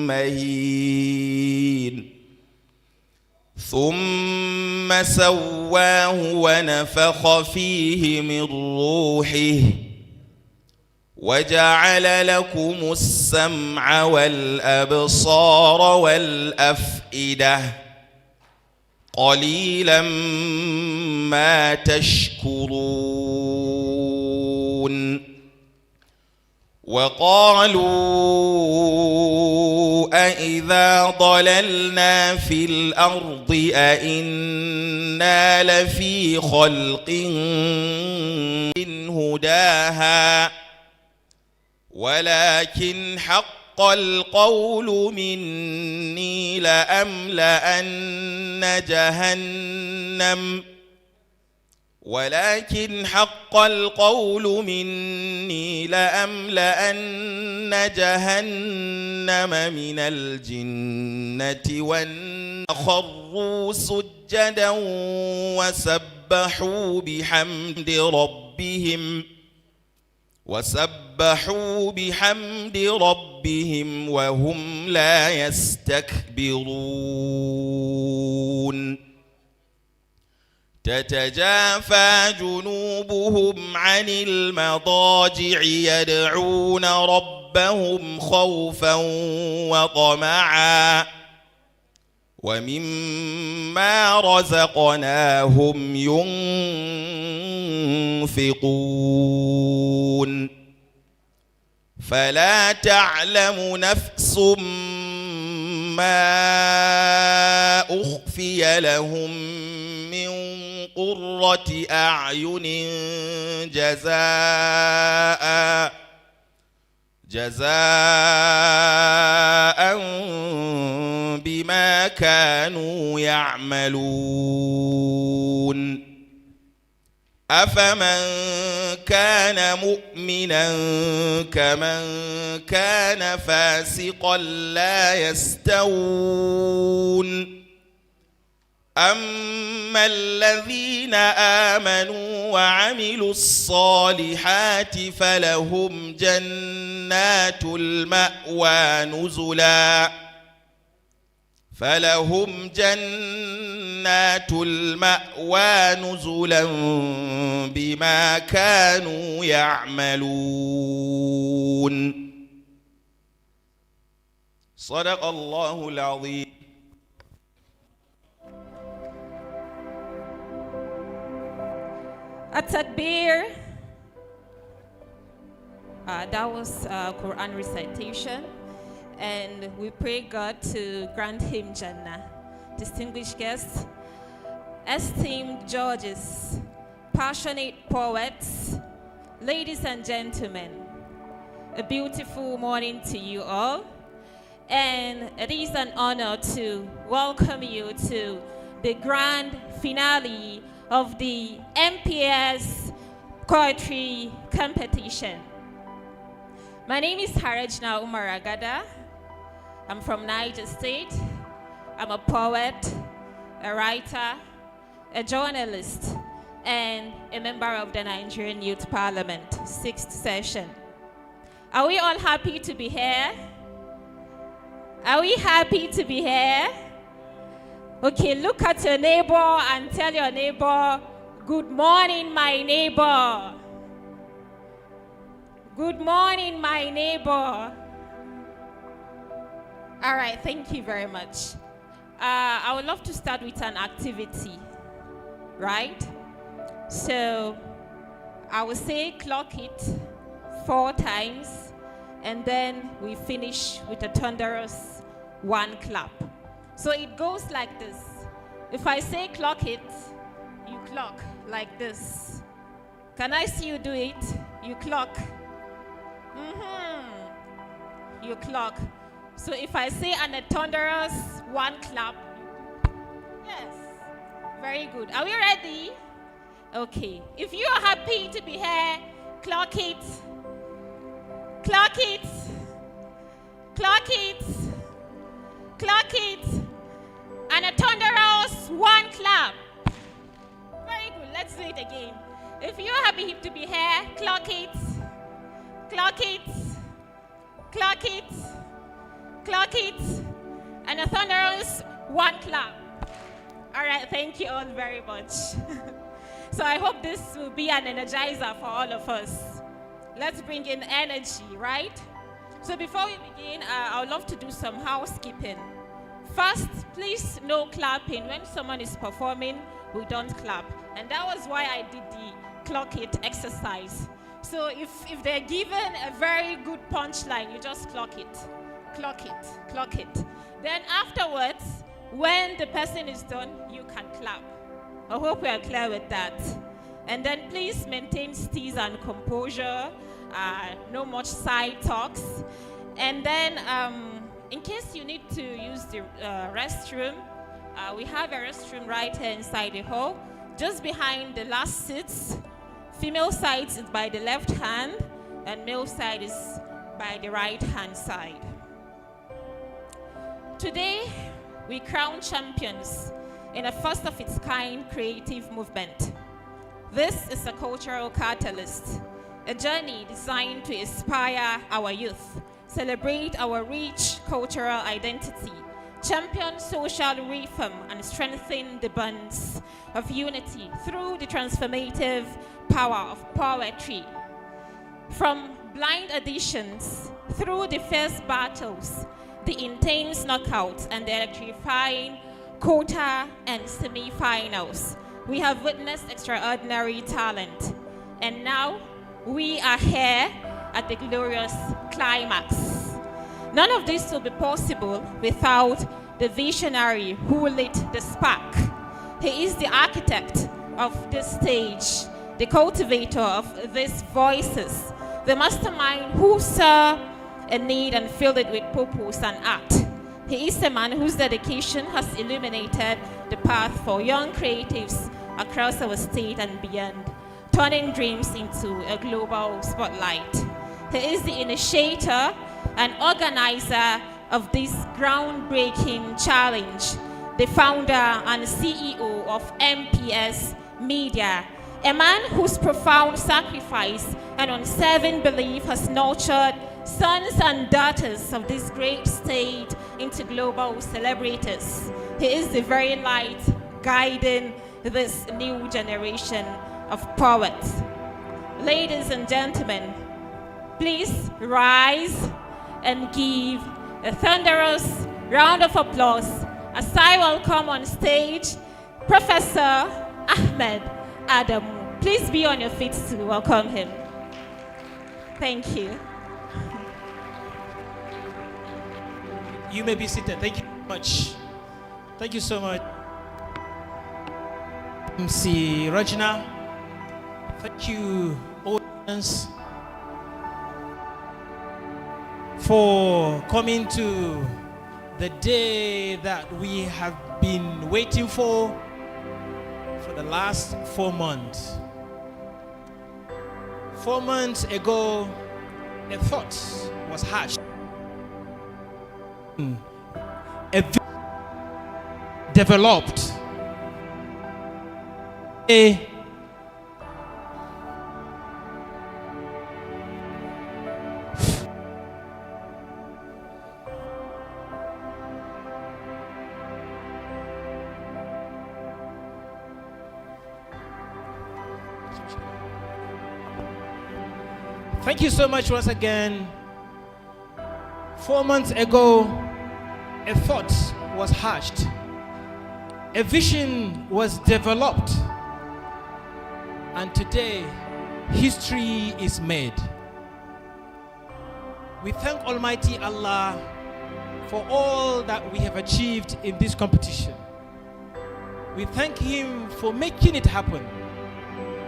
مهين ثم سواه ونفخ فيه من روحه وجعل لكم السمع والأبصار والأفئدة قليلا ما تشكرون وقالوا أإذا ضللنا في الأرض أإنا لفي خلق هداها ولكن حق القول مني لأملأن جهنم من الجنة والناس خروا سجدا وسبحوا بحمد ربهم وهم لا يستكبرون تتجافى جنوبهم عن المضاجع يدعون ربهم خوفا وطمعا ومما رزقناهم ينفقون فلا تعلم نفس ما أخفي لهم من قرة أعين جزاء بما كانوا يعملون أفمن كان مؤمنا كمن كان فاسقا لا يستوون أما الذين آمنوا وعملوا الصالحات فلهم جنات المأوى نزلا بما كانوا يعملون صدق الله العظيم. At-Takbir. That was Quran recitation, and we pray God to grant him Jannah. Distinguished guests, esteemed judges, passionate poets, ladies and gentlemen, a beautiful morning to you all, and it is an honor to welcome you to the grand finale of the MPS Poetry competition. My name is Harajna Umaragada. I'm from Niger State. I'm a poet, a writer, a journalist, and a member of the Nigerian Youth Parliament, 6th session. Are we all happy to be here? Are we happy to be here? Okay, look at your neighbor and tell your neighbor, good morning, my neighbor. Good morning, my neighbor. All right, thank you very much. I would love to start with an activity, right? So I will say clock it 4 times, and then we finish with a thunderous 1 clap. So it goes like this. If I say clock it, you clock like this. Can I see you do it? You clock. You clock. So if I say a thunderous 1 clap, yes, very good. Are we ready? Okay. If you are happy to be here, clock it. Clock it. Clock it. Clock it. And a thunderous 1 clap. Very good. Let's do it again. If you're happy to be here, clock it. Clock it. Clock it. And a thunderous one clap. All right, thank you all very much. So I hope this will be an energizer for all of us. Let's bring in energy, right? So before we begin, I would love to do some housekeeping. First, please no clapping. When someone is performing, we don't clap. And that was why I did the clock it exercise. So if they're given a very good punchline, you just clock it, clock it, clock it. Then afterwards, when the person is done, you can clap. I hope we are clear with that. And then please maintain steeze and composure, no much side talks. And then in case you need to use the restroom, we have a restroom right here inside the hall, just behind the last seats. Female side is by the left hand, and male side is by the right hand side. Today, we crown champions in a first of its kind creative movement. This is a cultural catalyst, a journey designed to inspire our youth, celebrate our rich cultural identity, champion social reform, and strengthen the bonds of unity through the transformative power of poetry. From blind auditions through the fierce battles, the intense knockouts, and the electrifying quarter and semi-finals, we have witnessed extraordinary talent. And now we are here at the glorious climax. None of this will be possible without the visionary who lit the spark. He is the architect of this stage, the cultivator of these voices, the mastermind who saw a need and filled it with purpose and art. He is a man whose dedication has illuminated the path for young creatives across our state and beyond, turning dreams into a global spotlight. He is the initiator and organizer of this groundbreaking challenge, the founder and CEO of MPS Media, a man whose profound sacrifice and unswerving belief has nurtured sons and daughters of this great state into global celebrities. He is the very light guiding this new generation of poets. Ladies and gentlemen, please rise and give a thunderous round of applause as I welcome on stage Professor Ahmed Adamu. Please be on your feet to welcome him. Thank you. You may be seated. Thank you so much. Thank you so much. MC Rajna. Thank you, audience, for coming to the day that we have been waiting for the last 4 months. 4 months ago, a thought was hatched. A developed a Thank you so much once again. 4 months ago, a thought was hatched. A vision was developed. And today, history is made. We thank Almighty Allah for all that we have achieved in this competition. We thank Him for making it happen.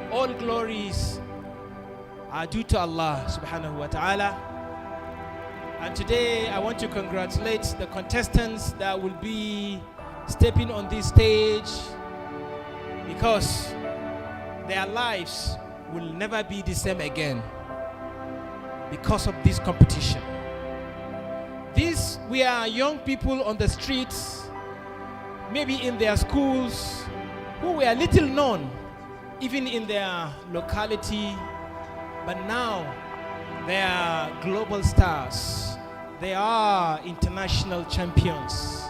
All glories are due to Allah subhanahu wa ta'ala. And today I want to congratulate the contestants that will be stepping on this stage, because their lives will never be the same again because of this competition. These were young people on the streets, maybe in their schools, who were little known even in their locality, but now they are global stars. They are international champions.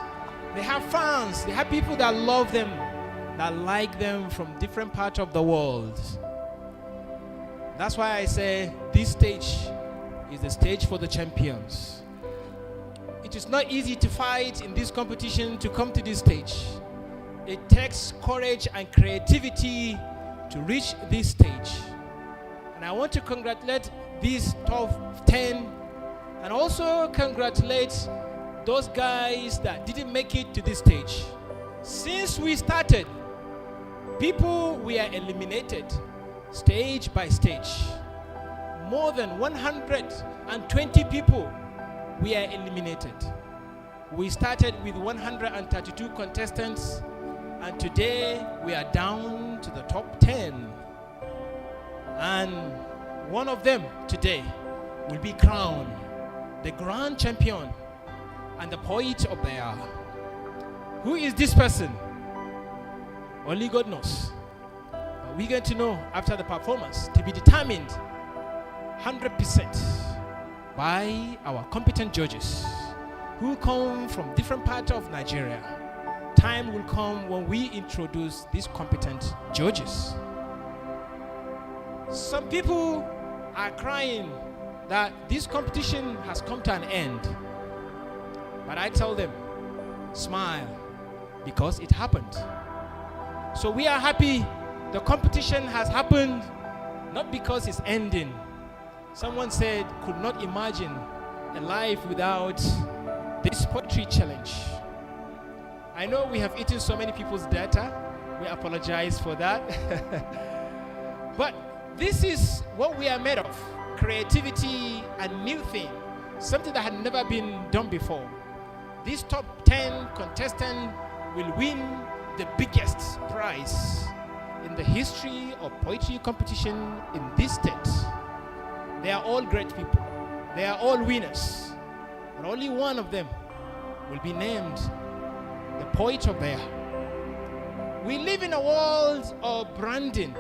They have fans. They have people that love them, that like them from different parts of the world. That's why I say this stage is the stage for the champions. It is not easy to fight in this competition to come to this stage. It takes courage and creativity to reach this stage. And I want to congratulate these top 10 and also congratulate those guys that didn't make it to this stage. Since we started, people were eliminated stage by stage. More than 120 people were eliminated. We started with 132 contestants, and today we are down to the top 10. And one of them today will be crowned the grand champion and the poet of the year. Who is this person? Only God knows. But we're going to know after the performance, to be determined 100% by our competent judges who come from different parts of Nigeria. Time will come when we introduce these competent judges. Some people are crying that this competition has come to an end. But I tell them, smile, because it happened. So we are happy the competition has happened, not because it's ending. Someone said, could not imagine a life without this poetry challenge. I know we have eaten so many people's data. We apologize for that. But this is what we are made of. Creativity and new thing. Something that had never been done before. This top 10 contestant will win the biggest prize in the history of poetry competition in this state. They are all great people. They are all winners. But only one of them will be named the poet of the year. We live in a world of branding.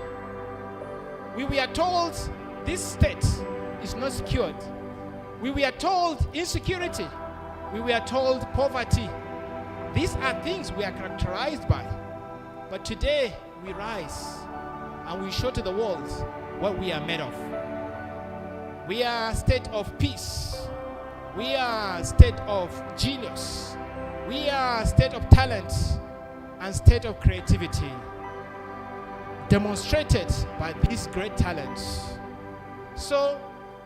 We were told this state is not secured. We were told insecurity. We were told poverty. These are things we are characterized by. But today we rise and we show to the world what we are made of. We are a state of peace. We are a state of genius. We are a state of talent and state of creativity, demonstrated by these great talents. So,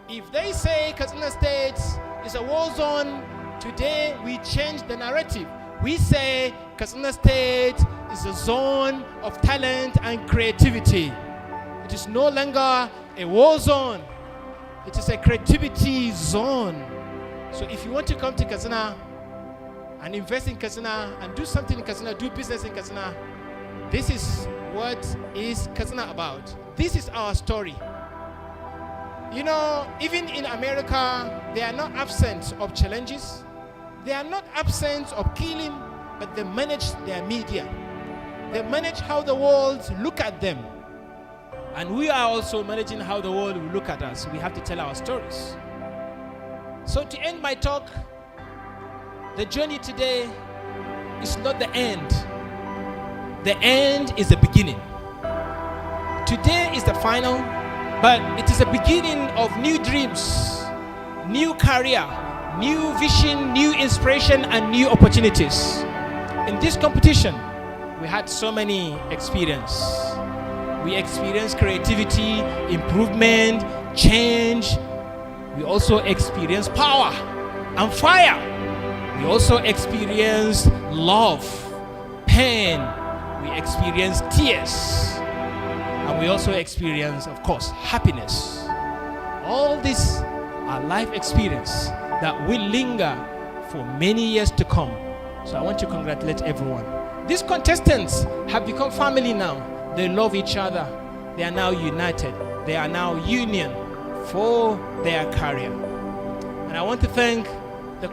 if they say Katsina State is a war zone, today we change the narrative. We say Katsina State is a zone of talent and creativity. It is no longer a war zone. It is a creativity zone. So if you want to come to Katsina and invest in Katsina and do something in Katsina, do business in Katsina, this is what is Katsina about. This is our story. You know, even in America, they are not absent of challenges. They are not absent of killing, but they manage their media. They manage how the world look at them. And we are also managing how the world will look at us. We have to tell our stories. So to end my talk, the journey today is not the end. The end is the beginning. Today is the final, but it is a beginning of new dreams, new career, new vision, new inspiration, and new opportunities. In this competition, we had so many experiences. We experienced creativity, improvement, change. We also experienced power and fire. We also experienced love, pain. We experienced tears. And we also experience, of course, happiness. All these are life experiences that will linger for many years to come. So I want to congratulate everyone. These contestants have become family now. They love each other. They are now united. They are now union for their career. And I want to thank the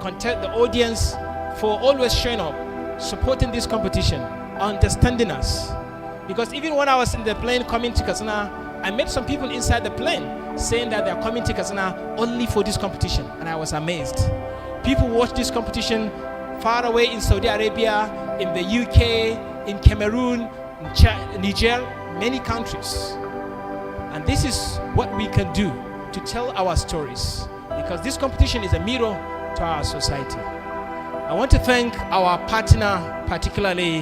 audience for always showing up, supporting this competition, understanding us. Because even when I was in the plane coming to Katsina, I met some people inside the plane saying that they're coming to Katsina only for this competition. And I was amazed. People watch this competition far away in Saudi Arabia, in the UK, in Cameroon, in Niger, many countries. And this is what we can do to tell our stories, because this competition is a mirror to our society. I want to thank our partner, particularly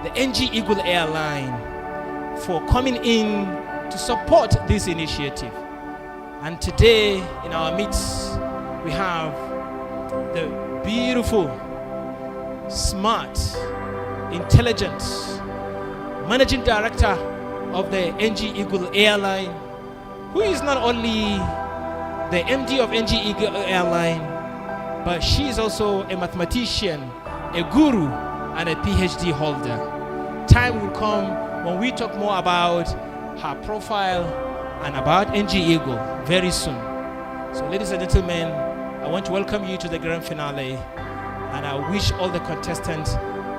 the NG Eagle Airline, for coming in to support this initiative. And today in our midst, we have the beautiful, smart, intelligent managing director of the NG Eagle Airline, who is not only the MD of NG Eagle Airline, but she is also a mathematician, a guru, and a PhD holder. Time will come when we talk more about her profile and about NG Eagle very soon. So ladies and gentlemen, I want to welcome you to the grand finale, and I wish all the contestants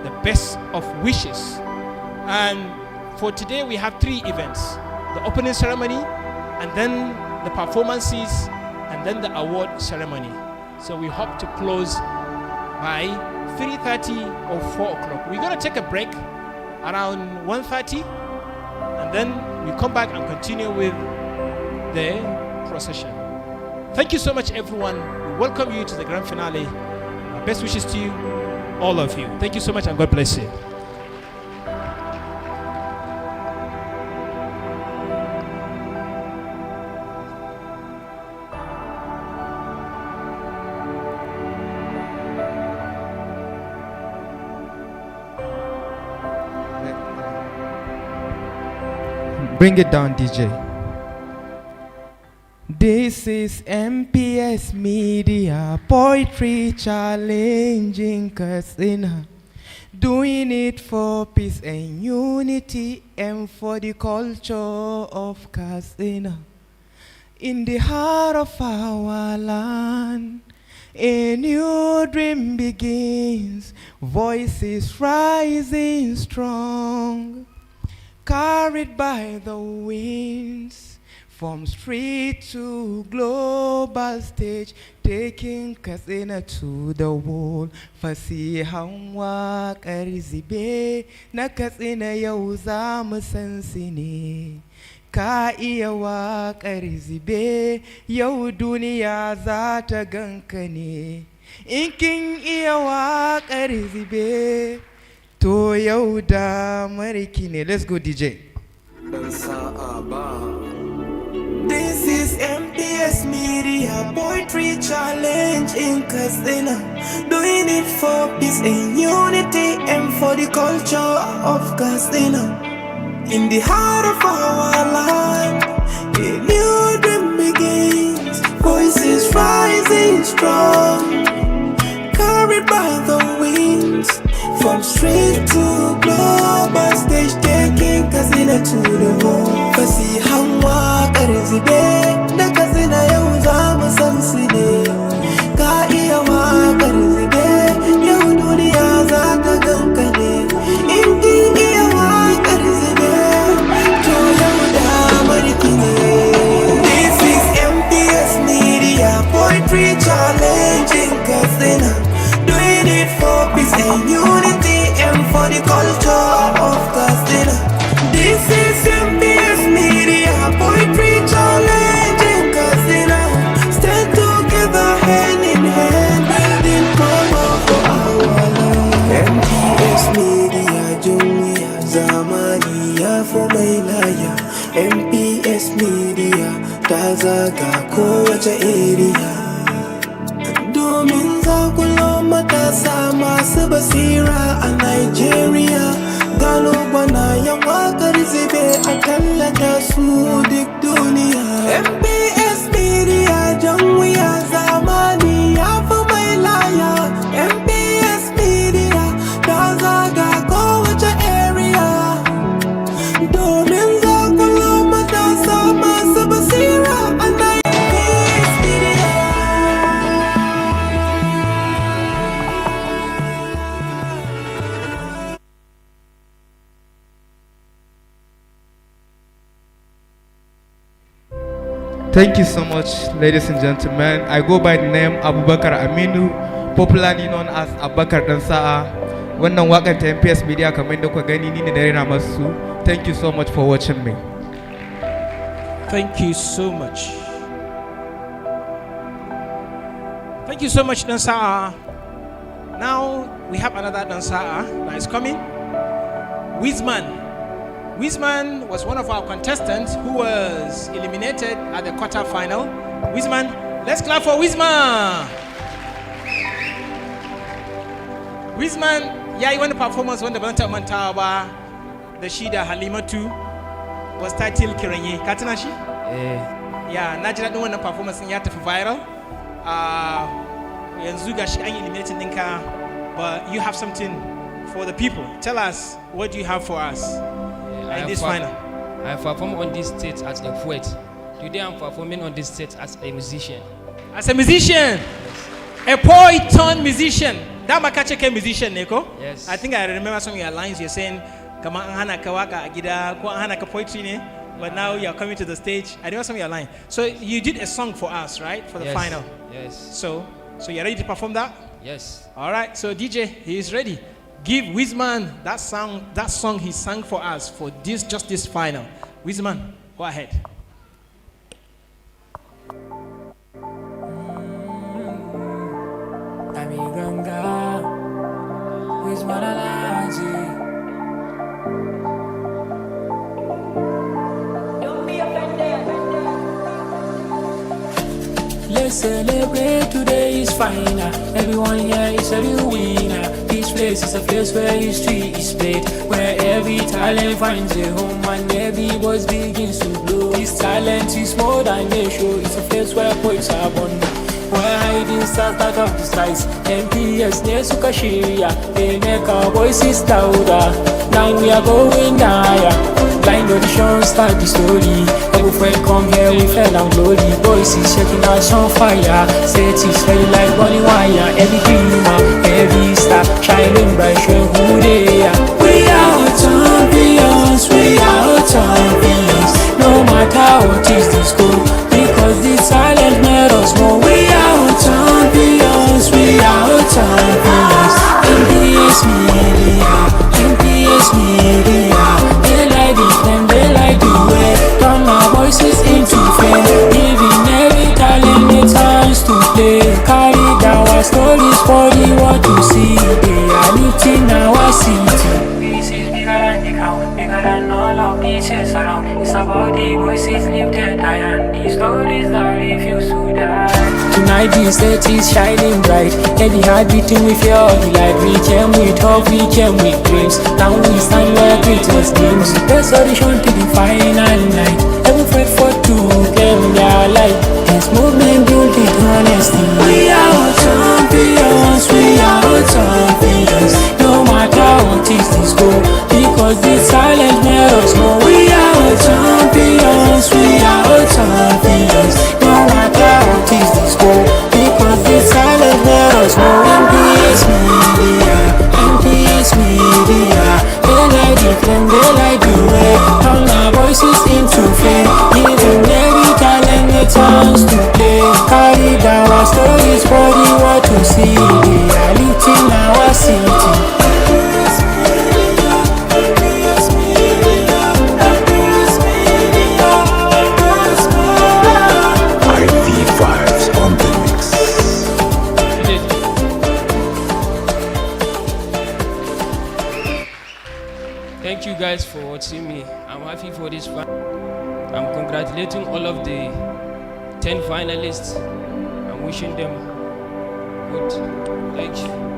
the best of wishes. And for today we have 3 events: the opening ceremony, and then the performances, and then the award ceremony. So we hope to close by 3:30 or 4 o'clock. We're going to take a break around 1:30, and then we come back and continue with the procession. Thank you so much, everyone. We welcome you to the grand finale. Our best wishes to you, all of you. Thank you so much, and God bless you. Bring it down, DJ. This is MPS Media Poetry challenging Katsina, doing it for peace and unity and for the culture of Katsina. In the heart of our land, a new dream begins, voices rising strong, carried by the winds, from street to global stage, taking Katsina to the world. Fasihan waƙar zibe na Katsina yau za mu san su ne. Ka iya waƙar zibe yau duniya za ta ganka ne. In kin iya waƙar zibe to yau da mariki ne. Let's go, DJ. This is MPS Media Poetry Challenge in Katsina, doing it for peace and unity and for the culture of Katsina. In the heart of our land, a new dream begins, voices rising strong, carried by the winds, from street to global stage, taking Katsina to the world. Fasihan waƙar zibe na Katsina yau za mu san su ne. Ka iya waƙar zibe yau duniya za ta ganka ne. In kin iya waƙar zibe to yau da mariki ne. This is MPS Media Poetry Challenge in Katsina, doing it for peace and unity and for the culture of Katsina. This is MPS Media Poetry Challenge in Katsina. Stand together hand in hand, building power for our land. MPS Media Jumuiya zamani ya fi mai laya. MPS Media ta zaga kowace area, domin zakulo matasa masu basira a Nigeria. Gano gwanayen waƙar zube a tallata su duk duniya. MPS Media jan wuya zamani ya fi mai laya. MPS Media ta zaga kowace area, domin zakulo matasa masu basira a Nigeria. Thank you so much, ladies and gentlemen. I go by the name Abubakar Aminu, popularly known as Abubakar Dansa'a. Wannan waƙar ta MPS Media kamar da kuka gani ni ne da rera masu. Thank you so much for watching me. Thank you so much. Thank you so much, Dansa'a. Now we have another Dansa'a that is coming. Wizman. Wizman was one of our contestants who was eliminated at the quarter-final. Wizman, let's clap for Wizman. Wizman, yeah, he won the performance when the Banta Mantawa, the Shida Halimatu was titled Kirenye. Katanashi? Yeah, Najira won the performance in Yata for viral. Yanzuga shi an eliminated Ninka, but you have something for the people. Tell us, what do you have for us in this final? I perform on this stage as a poet. Today I'm performing on this stage as a musician. As a musician? Yes. A poet turned musician. That Makache musician, Neko? Yes. I think I remember some of your lines you're saying, Kama Hana Kawaka Agida, Kwa Hana Poetry, but now you're coming to the stage. I remember some of your lines. So you did a song for us, right? For the final. Yes. So you're ready to perform that? Yes. All right. So DJ, he is ready. Give Wizman that song he sang for us for this final. Wizman, go ahead. Let's celebrate, today is final. Everyone here is a real winner. This place is a place where history is played, where every talent finds a home and every voice begins to blow. This talent is more than a show, it's a place where poets are born, where hiding stars out of the skies. MPS Nesuka Shiria, they make our voices louder. Now we are going higher. Blind audition, start the story. Every friend come here, we fell down glory. Voices shaking us on fire. Set is ready like burning wire. Every dreamer, every star, shining bright, show who they are. We are champions, we are champions. No matter what is the score, because this silence made us more. We are champions, we are champions. MPS Media, MPS Media. They like this, them they like the way. Turn our voices into fame, giving every talent a chance to play. Carry down our stories for the world to see. They are lifting our city. This is bigger than the count, bigger than all of these years around. It's about the voices lifted high and the stories that refuse to die. Tonight the stage is shining bright, and the heart beating with your delight. We came with hope, we came with dreams. Now we stand where greatest games. Best audition to the final night. Every fight for two claim their life. This movement built with honesty. We are champions, we are champions. No matter what is the score, because this silence made us know. We are champions, we are champions. No matter what is the score, because this silence made us know. MPS Media, MPS Media. They like the flame, they like the way. Turn our voices into fame, giving every talent a chance to play. Carry down our stories for the world to see. They are lifting our city. Thank you guys for watching me. I'm happy for this fight. I'm congratulating all of the 10 finalists. I'm wishing them good. Thank you.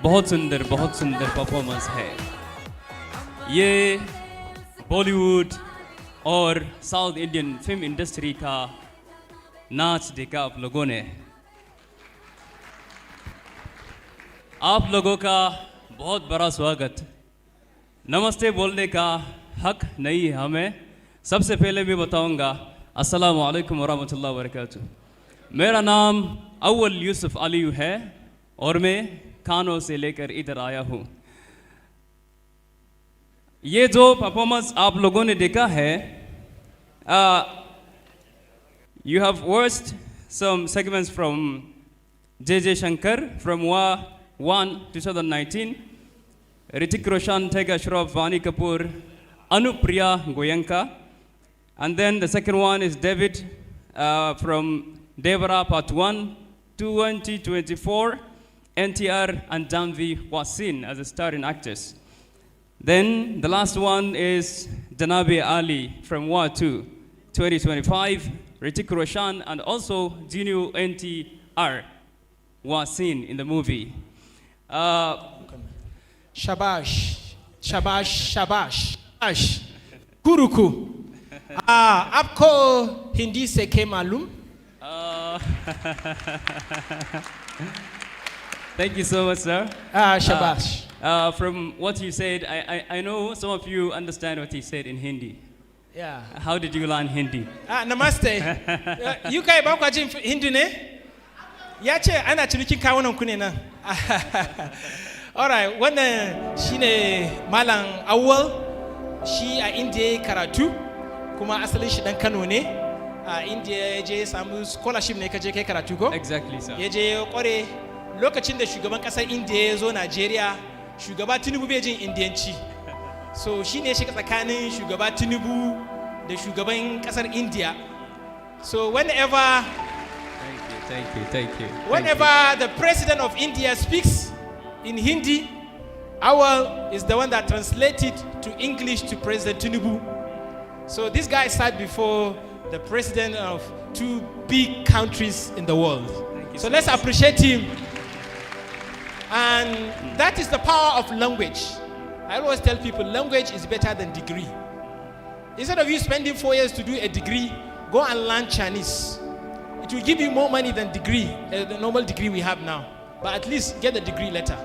बहुत सुंदर performance है। ये बॉलीवुड और south Indian film industry का नाच देखा आप लोगों ने। आप लोगों का बहुत बड़ा स्वागत। नमस्ते बोलने का हक नहीं है हमें। सबसे पहले मैं बताऊंगा अस्सलाम वालेकुम वरहमतुल्लाहि वबरकातुह। मेरा नाम अव्वल यूसुफ अली है और मैं कानों से लेकर इधर आया हूँ। ये जो परफॉर्मेंस आप लोगों ने देखा है, you have watched some segments from J.J. Shankar from Wa 1 2019, Hrithik Roshan, Tega Shroff, Vani Kapoor, Anupriya Goyanka, and then the second one is David from Devara Part 1 2024, NTR and Janvi Wasin as the starring actors. Then the last one is Janabi Ali from Wa 2 2025, Hrithik Roshan, and also Junior NTR Wasin in the movie. Shabash, shabash, shabash, shabash. Guruku. आपको हिंदी से क्या मालूम? Thank you so much, sir. Shabash. From what you said, I know some of you understand what he said in Hindi. Yeah. How did you learn Hindi? Namaste. You kai ba ku jin Hindi ne? Ya ce ana cinikin kawunan ku ne nan. Alright, wannan shine Malam Awwal, shi a India karatu, kuma asalin shi dan Kano ne. A India ya je samu scholarship ne ka je kai karatu ko? Exactly, sir. Ya je kware lokacin da shugaban kasar India ya zo Najeriya, shugaba Tinubu bai jin Indiyanci. So shi ne shiga tsakanin shugaba Tinubu da shugaban kasar India. So whenever Thank you. Whenever the president of India speaks in Hindi, Awal is the one that translated to English to President Tinubu. So this guy sat before the president of two big countries in the world. So let's appreciate him. And that is the power of language. I always tell people language is better than degree. Instead of you spending 4 years to do a degree, go and learn Chinese. It will give you more money than degree, the normal degree we have now. But at least get the degree later.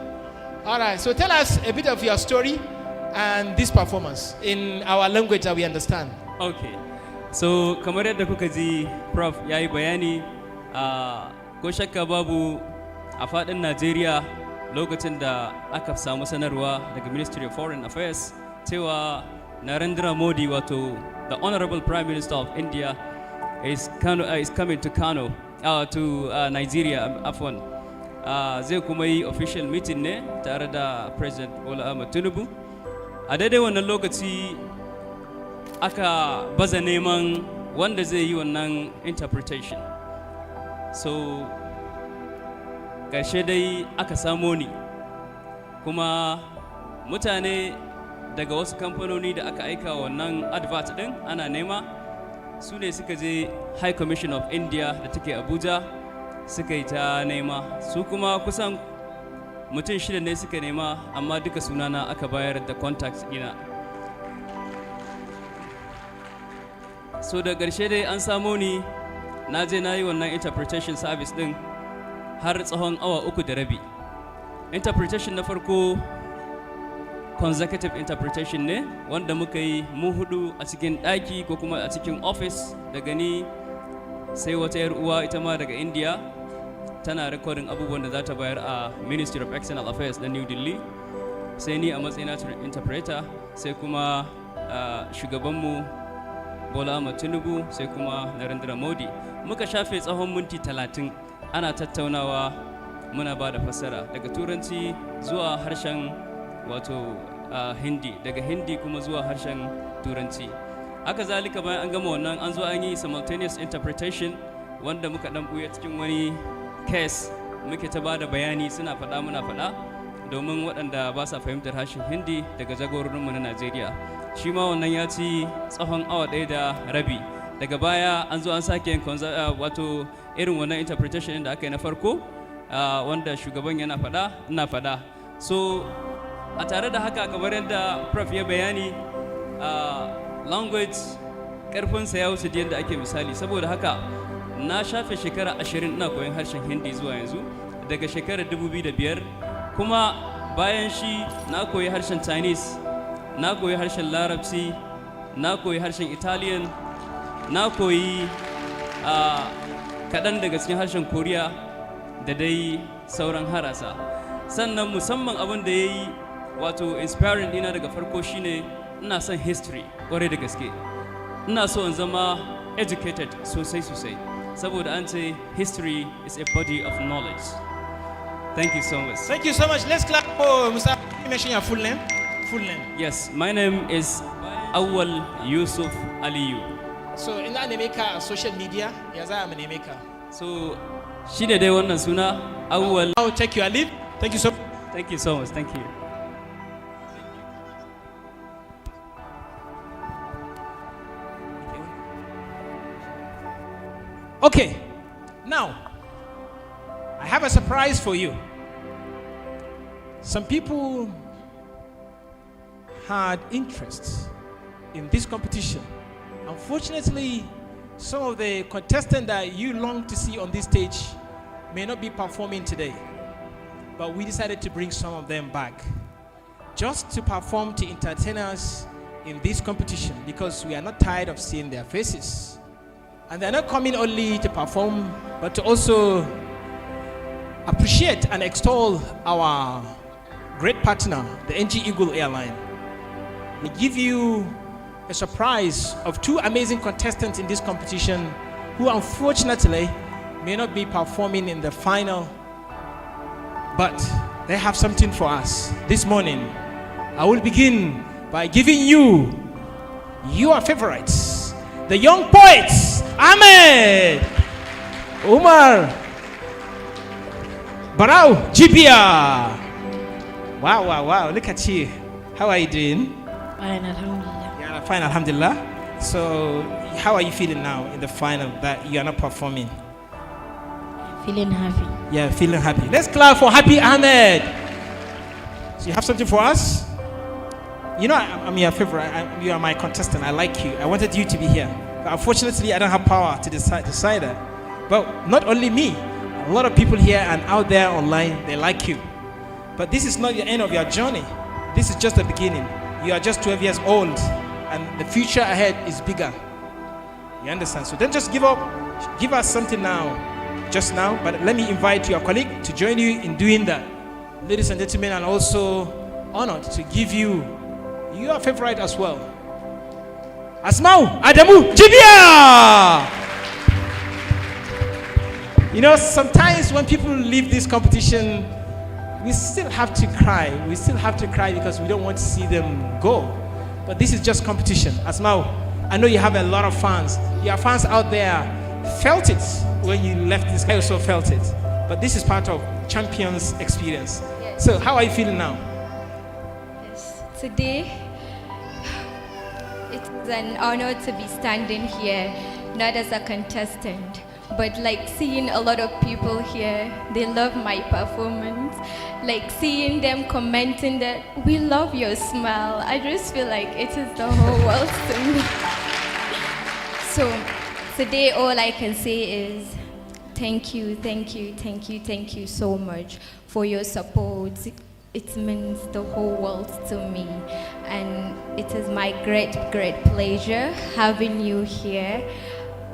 All right, so tell us a bit of your story and this performance in our language that we understand. Okay. So, kamar yadda kuka ji Prof yayi bayani, ko shakka babu a faɗin Najeriya lokacin da aka samu sanarwa daga Ministry of Foreign Affairs cewa Narendra Modi, wato the Honorable Prime Minister of India, is coming to Kano, to Nigeria, Afwan. Zai kuma yi official meeting ne tare da President Bola Ahmed Tinubu. A daidai wannan lokaci aka baza neman wanda zai yi wannan interpretation. So, ƙarshe dai aka samo ni. Kuma mutane daga wasu kamfanoni da aka aika wannan advert din ana nema, su ne suka je High Commission of India da take Abuja suka yi ta nema. Su kuma kusan mutum 6 ne suka nema, amma duka sunana aka bayar da contact dina. So da ƙarshe dai an samo ni, na je na yi wannan interpretation service din har tsawon awa 3 da rabi. Interpretation na farko consecutive interpretation ne wanda muka yi mu hudu a cikin ɗaki ko kuma a cikin office, daga ni sai wata yar uwa ita ma daga India tana recording abubuwan da za ta bayar a Ministry of External Affairs na New Delhi, sai ni a matsayin interpreter, sai kuma shugabanmu Bola Ahmed Tinubu, sai kuma Narendra Modi. Muka shafe tsawon minti 30 ana tattaunawa, muna ba da fassara daga turanci zuwa harshen wato Hindi, daga Hindi kuma zuwa harshen turanci. Haka zalika bayan an gama wannan an zo an yi simultaneous interpretation wanda muka dan buya cikin wani case muke ta ba da bayani, suna faɗa muna faɗa domin waɗanda ba sa fahimtar harshen Hindi daga jagororinmu na Najeriya. Shi ma wannan ya ci tsawon awa 1 da rabi. Daga baya an zo an sake yin wato irin wannan interpretation da aka yi na farko, wanda shugaban yana faɗa ina faɗa. So a tare da haka kamar yadda prof ya bayani language karfinsa ya wuce yadda ake misali, saboda haka na shafe shekara 20 ina koyon harshen Hindi zuwa yanzu daga shekarar 2005, kuma bayan shi na koyi harshen Chinese, na koyi harshen Larabci, na koyi harshen Italian, na koyi kaɗan daga cikin harshen Korea da dai sauran harasa. Sannan musamman abin da ya yi wato inspiring dina daga farko shine ina son history kwarai da gaske, ina so in zama educated sosai saboda an ce history is a body of knowledge. Thank you so much. Thank you so much. Let's clap for Mr. Mention your full name. Yes, my name is Awal Yusuf Aliyu. So ina neme ka social media, ya za mu neme ka? So shi da dai wannan suna Awal. I'll take your leave. Thank you so much. Thank you so much. Thank you. Okay, now I have a surprise for you. Some people had interest in this competition. Unfortunately, some of the contestants that you long to see on this stage may not be performing today, but we decided to bring some of them back just to perform, to entertain us in this competition, because we are not tired of seeing their faces. And they're not coming only to perform, but to also appreciate and extol our great partner, the NG Eagle Airline. We give you a surprise of 2 amazing contestants in this competition who unfortunately may not be performing in the final, but they have something for us this morning. I will begin by giving you your favorites, the young poets, Ahmed, Umar, Barau, Jibia. Wow, look at you. How are you doing? Fine, alhamdulillah. Yeah, fine, alhamdulillah. So, how are you feeling now in the final that you are not performing? Feeling happy. Yeah, feeling happy. Let's clap for Happy Ahmed. So you have something for us? You know, I'm your favorite. You are my contestant. I like you. I wanted you to be here. But unfortunately, I don't have power to decide that. But not only me. A lot of people here and out there online, they like you. But this is not the end of your journey. This is just the beginning. You are just 12 years old. And the future ahead is bigger. You understand? So don't just give up. Give us something now. Just now. But let me invite your colleague to join you in doing that. Ladies and gentlemen, I'm also honored to give you your favorite as well. Asmau Adamu Jibia! You know, sometimes when people leave this competition, we still have to cry. We still have to cry because we don't want to see them go. But this is just competition. Asmau, I know you have a lot of fans. Your fans out there felt it when you left this. I also felt it. But this is part of champions experience. Yes. So how are you feeling now? Yes. Today, it's an honor to be standing here, not as a contestant, but like seeing a lot of people here. They love my performance. Like seeing them commenting that we love your smile. I just feel like it is the whole world to me. So today all I can say is thank you so much for your support. It means the whole world to me. And it is my great pleasure having you here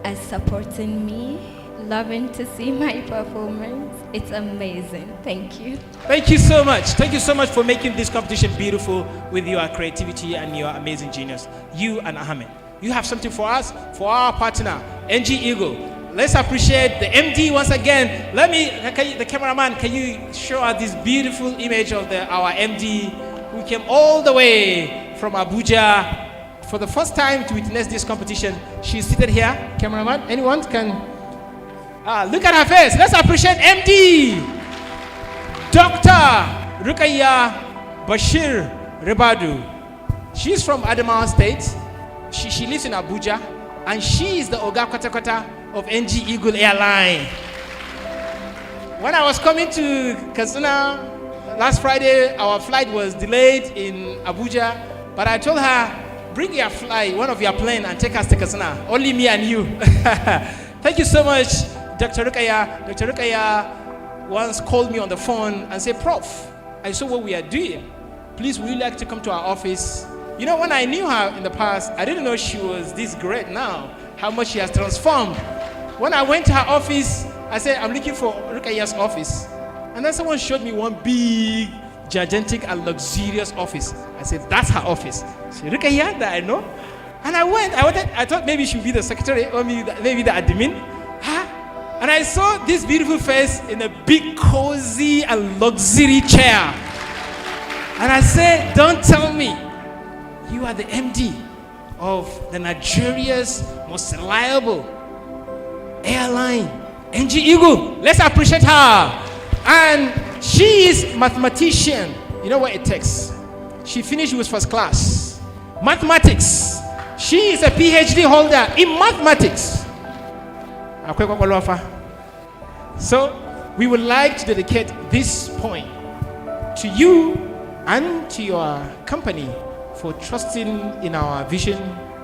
as supporting me, loving to see my performance. It's amazing. Thank you. Thank you so much. Thank you so much for making this competition beautiful with your creativity and your amazing genius. You and Ahmed. You have something for us, for our partner, NG Eagle. Let's appreciate the MD once again. The cameraman, can you show us this beautiful image of our MD who came all the way from Abuja for the first time to witness this competition. She's seated here. Cameraman, anyone can? Look at her face. Let's appreciate MD, Dr. Rukaya Bashir Rebadu. She's from Adamawa State. She lives in Abuja, and she is the Oga Kota of NG Eagle Airline. When I was coming to Katsina last Friday, our flight was delayed in Abuja, but I told her, bring your one of your plane and take us to Katsina. Only me and you. Thank you so much, Dr. Rukaya. Dr. Rukaya once called me on the phone and said, Prof, I saw what we are doing. Please, would you like to come to our office? You know, when I knew her in the past, I didn't know she was this great now, how much she has transformed. When I went to her office, I said, I'm looking for Rukaya's office. And then someone showed me one big, gigantic and luxurious office. I said, that's her office. She said, Rukaya, that I know. And I thought maybe she would be the secretary or maybe the admin. Huh? And I saw this beautiful face in a big, cozy and luxury chair. And I said, don't tell me you are the MD of the Nigeria's most reliable airline, NG Eagle. Let's appreciate her. And she is mathematician. You know what it takes? She finished with first class. Mathematics. She is a PhD holder in mathematics. So we would like to dedicate this poem to you and to your company for trusting in our vision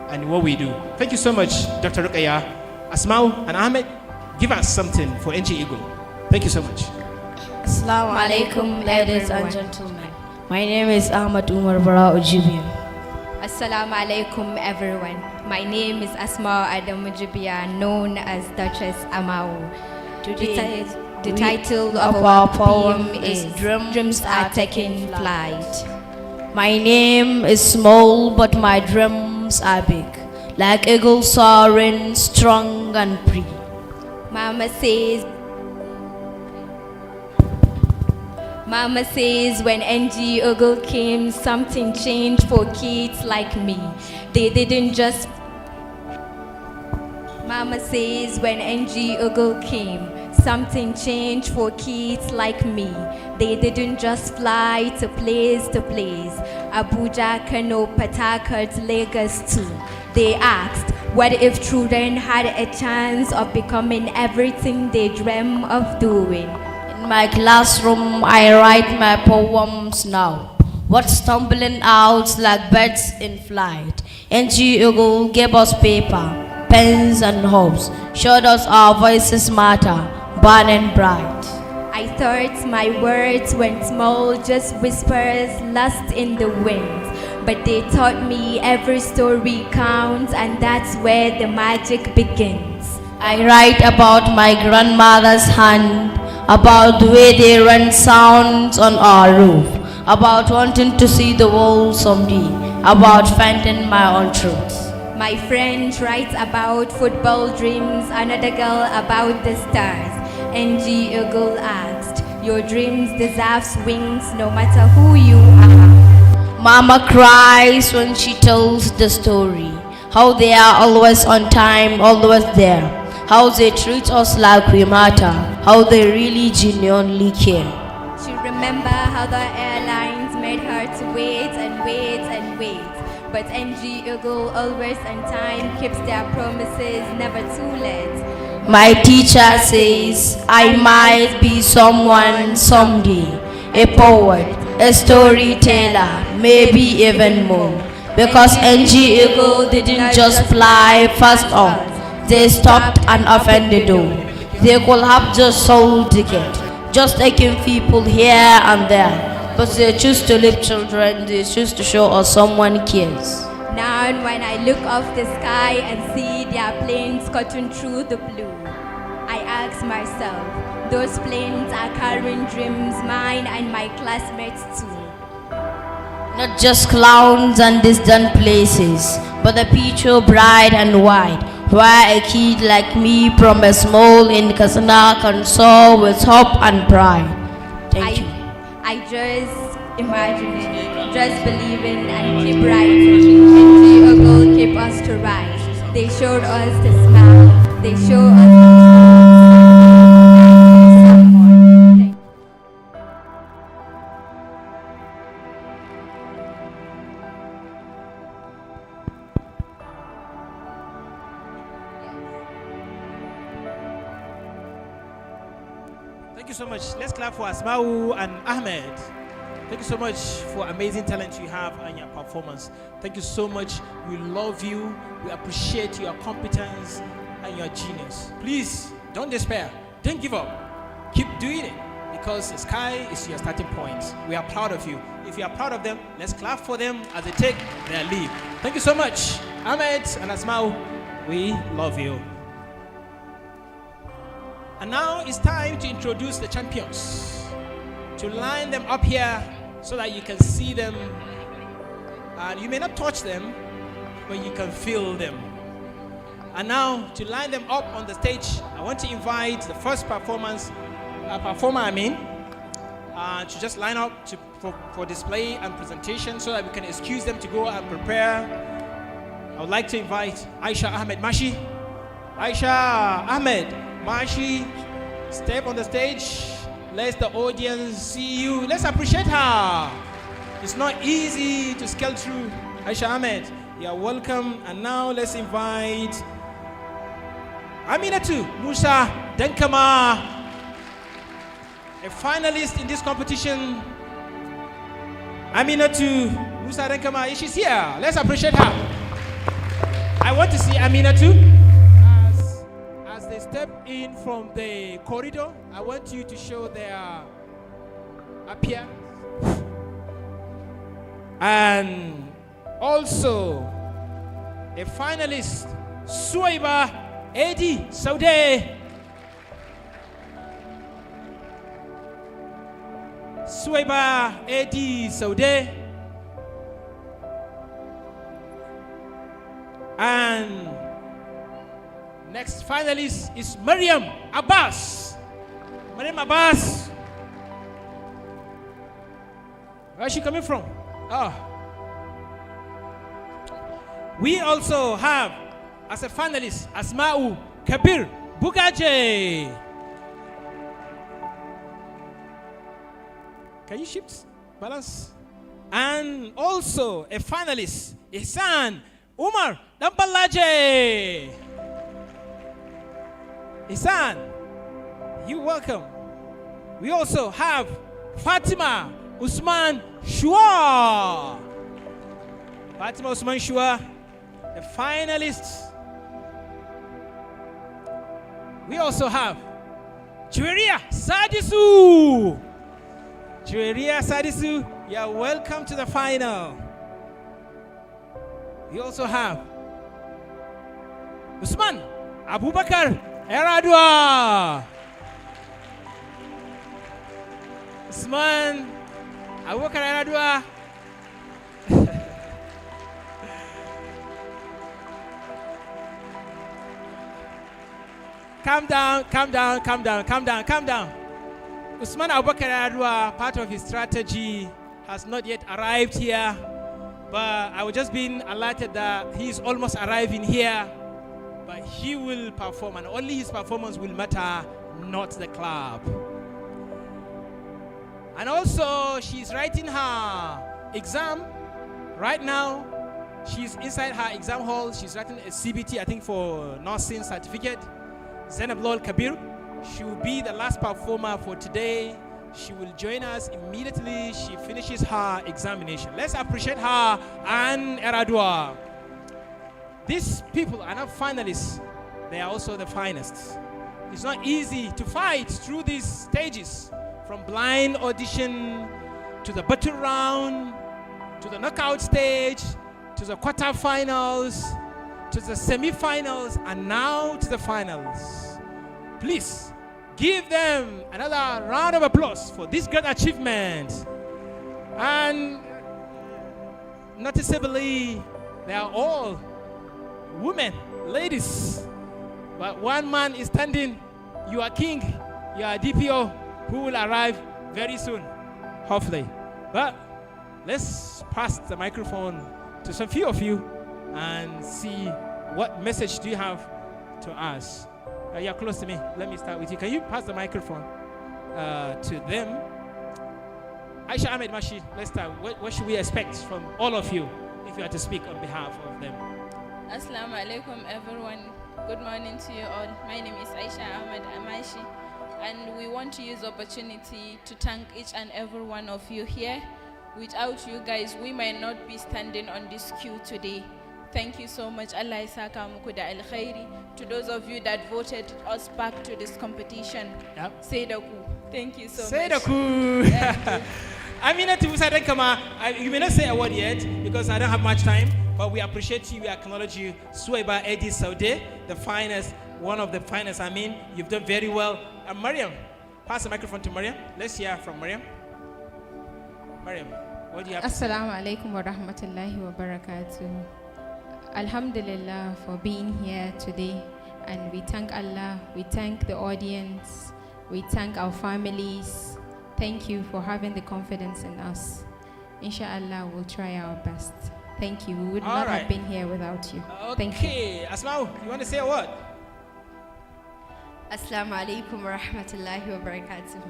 and what we do. Thank you so much, Dr. Rukaya. Asmau and Ahmed, give us something for NG Eagle. Thank you so much. Assalamu alaikum, ladies and gentlemen. My name is Ahmad Umar Bara Ujibia. Assalamu alaikum, everyone. My name is Asma Adam Mujibia, known as Duchess Amau. Today, the title of our poem is Dreams Are Taking Flight. My name is small, but my dreams are big, like eagles soaring, strong and free. Mama says when NG Eagle came, something changed for kids like me. They didn't just... Mama says when NG Eagle came, something changed for kids like me. They didn't just fly to place, Abuja, Kano, Patakat, Lagos too. They asked, what if children had a chance of becoming everything they dream of doing? In my classroom, I write my poems now. What's stumbling out like birds in flight? NG Eagle gave us paper, pens and hopes, showed us our voices matter, burning bright. I thought my words went small, just whispers lost in the wind. But they taught me every story counts, and that's where the magic begins. I write about my grandmother's hand, about the way they run sounds on our roof, about wanting to see the world someday, about finding my own truth. My friend writes about football dreams, another girl about the stars. NG Eagle asked, your dreams deserve wings no matter who you are. Mama cries when she tells the story, how they are always on time, always there, how they treat us like we matter, how they really genuinely care. She remembers how the airlines made her to wait and wait and wait. But NG Eagle always on time, keeps their promises, never too late. My teacher says I might be someone someday, a poet, a storyteller, maybe even more. Because NG Eagle didn't just fly fast off, they stopped and opened the door. They could have just sold tickets, just taking people here and there. But they choose to leave children, they choose to show us someone cares. Now when I look up the sky and see their planes cutting through the blue, I ask myself, those planes are carrying dreams, mine and my classmates too. Not just clowns and distant places, but the picture bright and wide, where a kid like me from a small in Katsina can soar with hope and pride. Thank you. I just imagine, just believing and keep writing. NG Eagle keep us to rise. They showed us the smile. They show us Thank you so much. Let's clap for Asmau and Ahmed. Thank you so much for amazing talent you have and your performance. Thank you so much. We love you. We appreciate your competence and your genius. Please don't despair. Don't give up. Keep doing it because the sky is your starting point. We are proud of you. If you are proud of them, let's clap for them as they take their leave. Thank you so much. Ahmed and Asmau, we love you. And now it's time to introduce the champions. To line them up here so that you can see them. And you may not touch them, but you can feel them. And now to line them up on the stage, I want to invite the first performer, to just line up for display and presentation so that we can excuse them to go and prepare. I would like to invite Aisha Ahmed Mashi. Aisha Ahmed Mashi, step on the stage. Let the audience see you. Let's appreciate her. It's not easy to scale through. Aisha Ahmed, you are welcome. And now let's invite Aminatu Musa Denkama, a finalist in this competition. Aminatu Musa Denkama, she's here. Let's appreciate her. I want to see Aminatu. As they step in from the corridor, I want you to show their appearance. And also a finalist, Suwaiba Edi Saude. Suwaiba Edi Saude. And next finalist is Mariam Abbas. Mariam Abbas. Where is she coming from? We also have as a finalist Asma'u Kabir Bugaje. Can you shift? Balance. And also a finalist Ihsan Umar Dampalaje. Ihsan, you're welcome. We also have Fatima Usman Shua. Fatima Usman Shua, a finalist. We also have Juweria Sadisu. Juweria Sadisu, you're welcome to the final. We also have Usman Abubakar Eradua. Usman Abubakar Eradua. Calm down. Usman Abubakar Eradua, part of his strategy, has not yet arrived here. But I was just being alerted that he is almost arriving here. But he will perform, and only his performance will matter, not the club. And also, she's writing her exam right now. She's inside her exam hall. She's writing a CBT, I think, for nursing certificate. Zainab Lol Kabir, she will be the last performer for today. She will join us immediately she finishes her examination. Let's appreciate her and Eradua. These people are not finalists, they are also the finalists. It's not easy to fight through these stages, from blind audition to the battle round, to the knockout stage, to the quarterfinals, to the semi-finals, and now to the finals. Please give them another round of applause for this great achievement. And noticeably, they are all women, ladies. But one man is standing. You are king. You are DPO who will arrive very soon, hopefully. But let's pass the microphone to some few of you and see what message do you have to us. You're close to me. Let me start with you. Can you pass the microphone to them? Aisha Ahmed Mashi, let's start. What should we expect from all of you if you are to speak on behalf of them? Assalamu alaikum everyone. Good morning to you all. My name is Aisha Ahmed Amashi, and we want to use the opportunity to thank each and every one of you here Without you guys, we might not be standing on this queue today. Thank you so much. Allah ya saka muku da alkhairi. To those of you that voted us back to this competition, say da ku. Thank you so much. Say da ku. Aminatu Musa Dankama, you may not say a word yet because I don't have much time, but we appreciate you, we acknowledge you. Suwaiba Eddie Saude, the finest, one of the finest. I mean, you've done very well. Mariam, pass the microphone to Mariam. Let's hear from Mariam. Mariam, what do you have to say? Assalamu alaikum wa rahmatullahi wa barakatuh. Alhamdulillah for being here today, and we thank Allah, we thank the audience, we thank our families. Thank you for having the confidence in us. Inshallah, we'll try our best. Thank you. We would not have been here without you. Thank you. Okay, Asma'u, you want to say a word? Assalamu alaikum wa rahmatullahi wa barakatuh.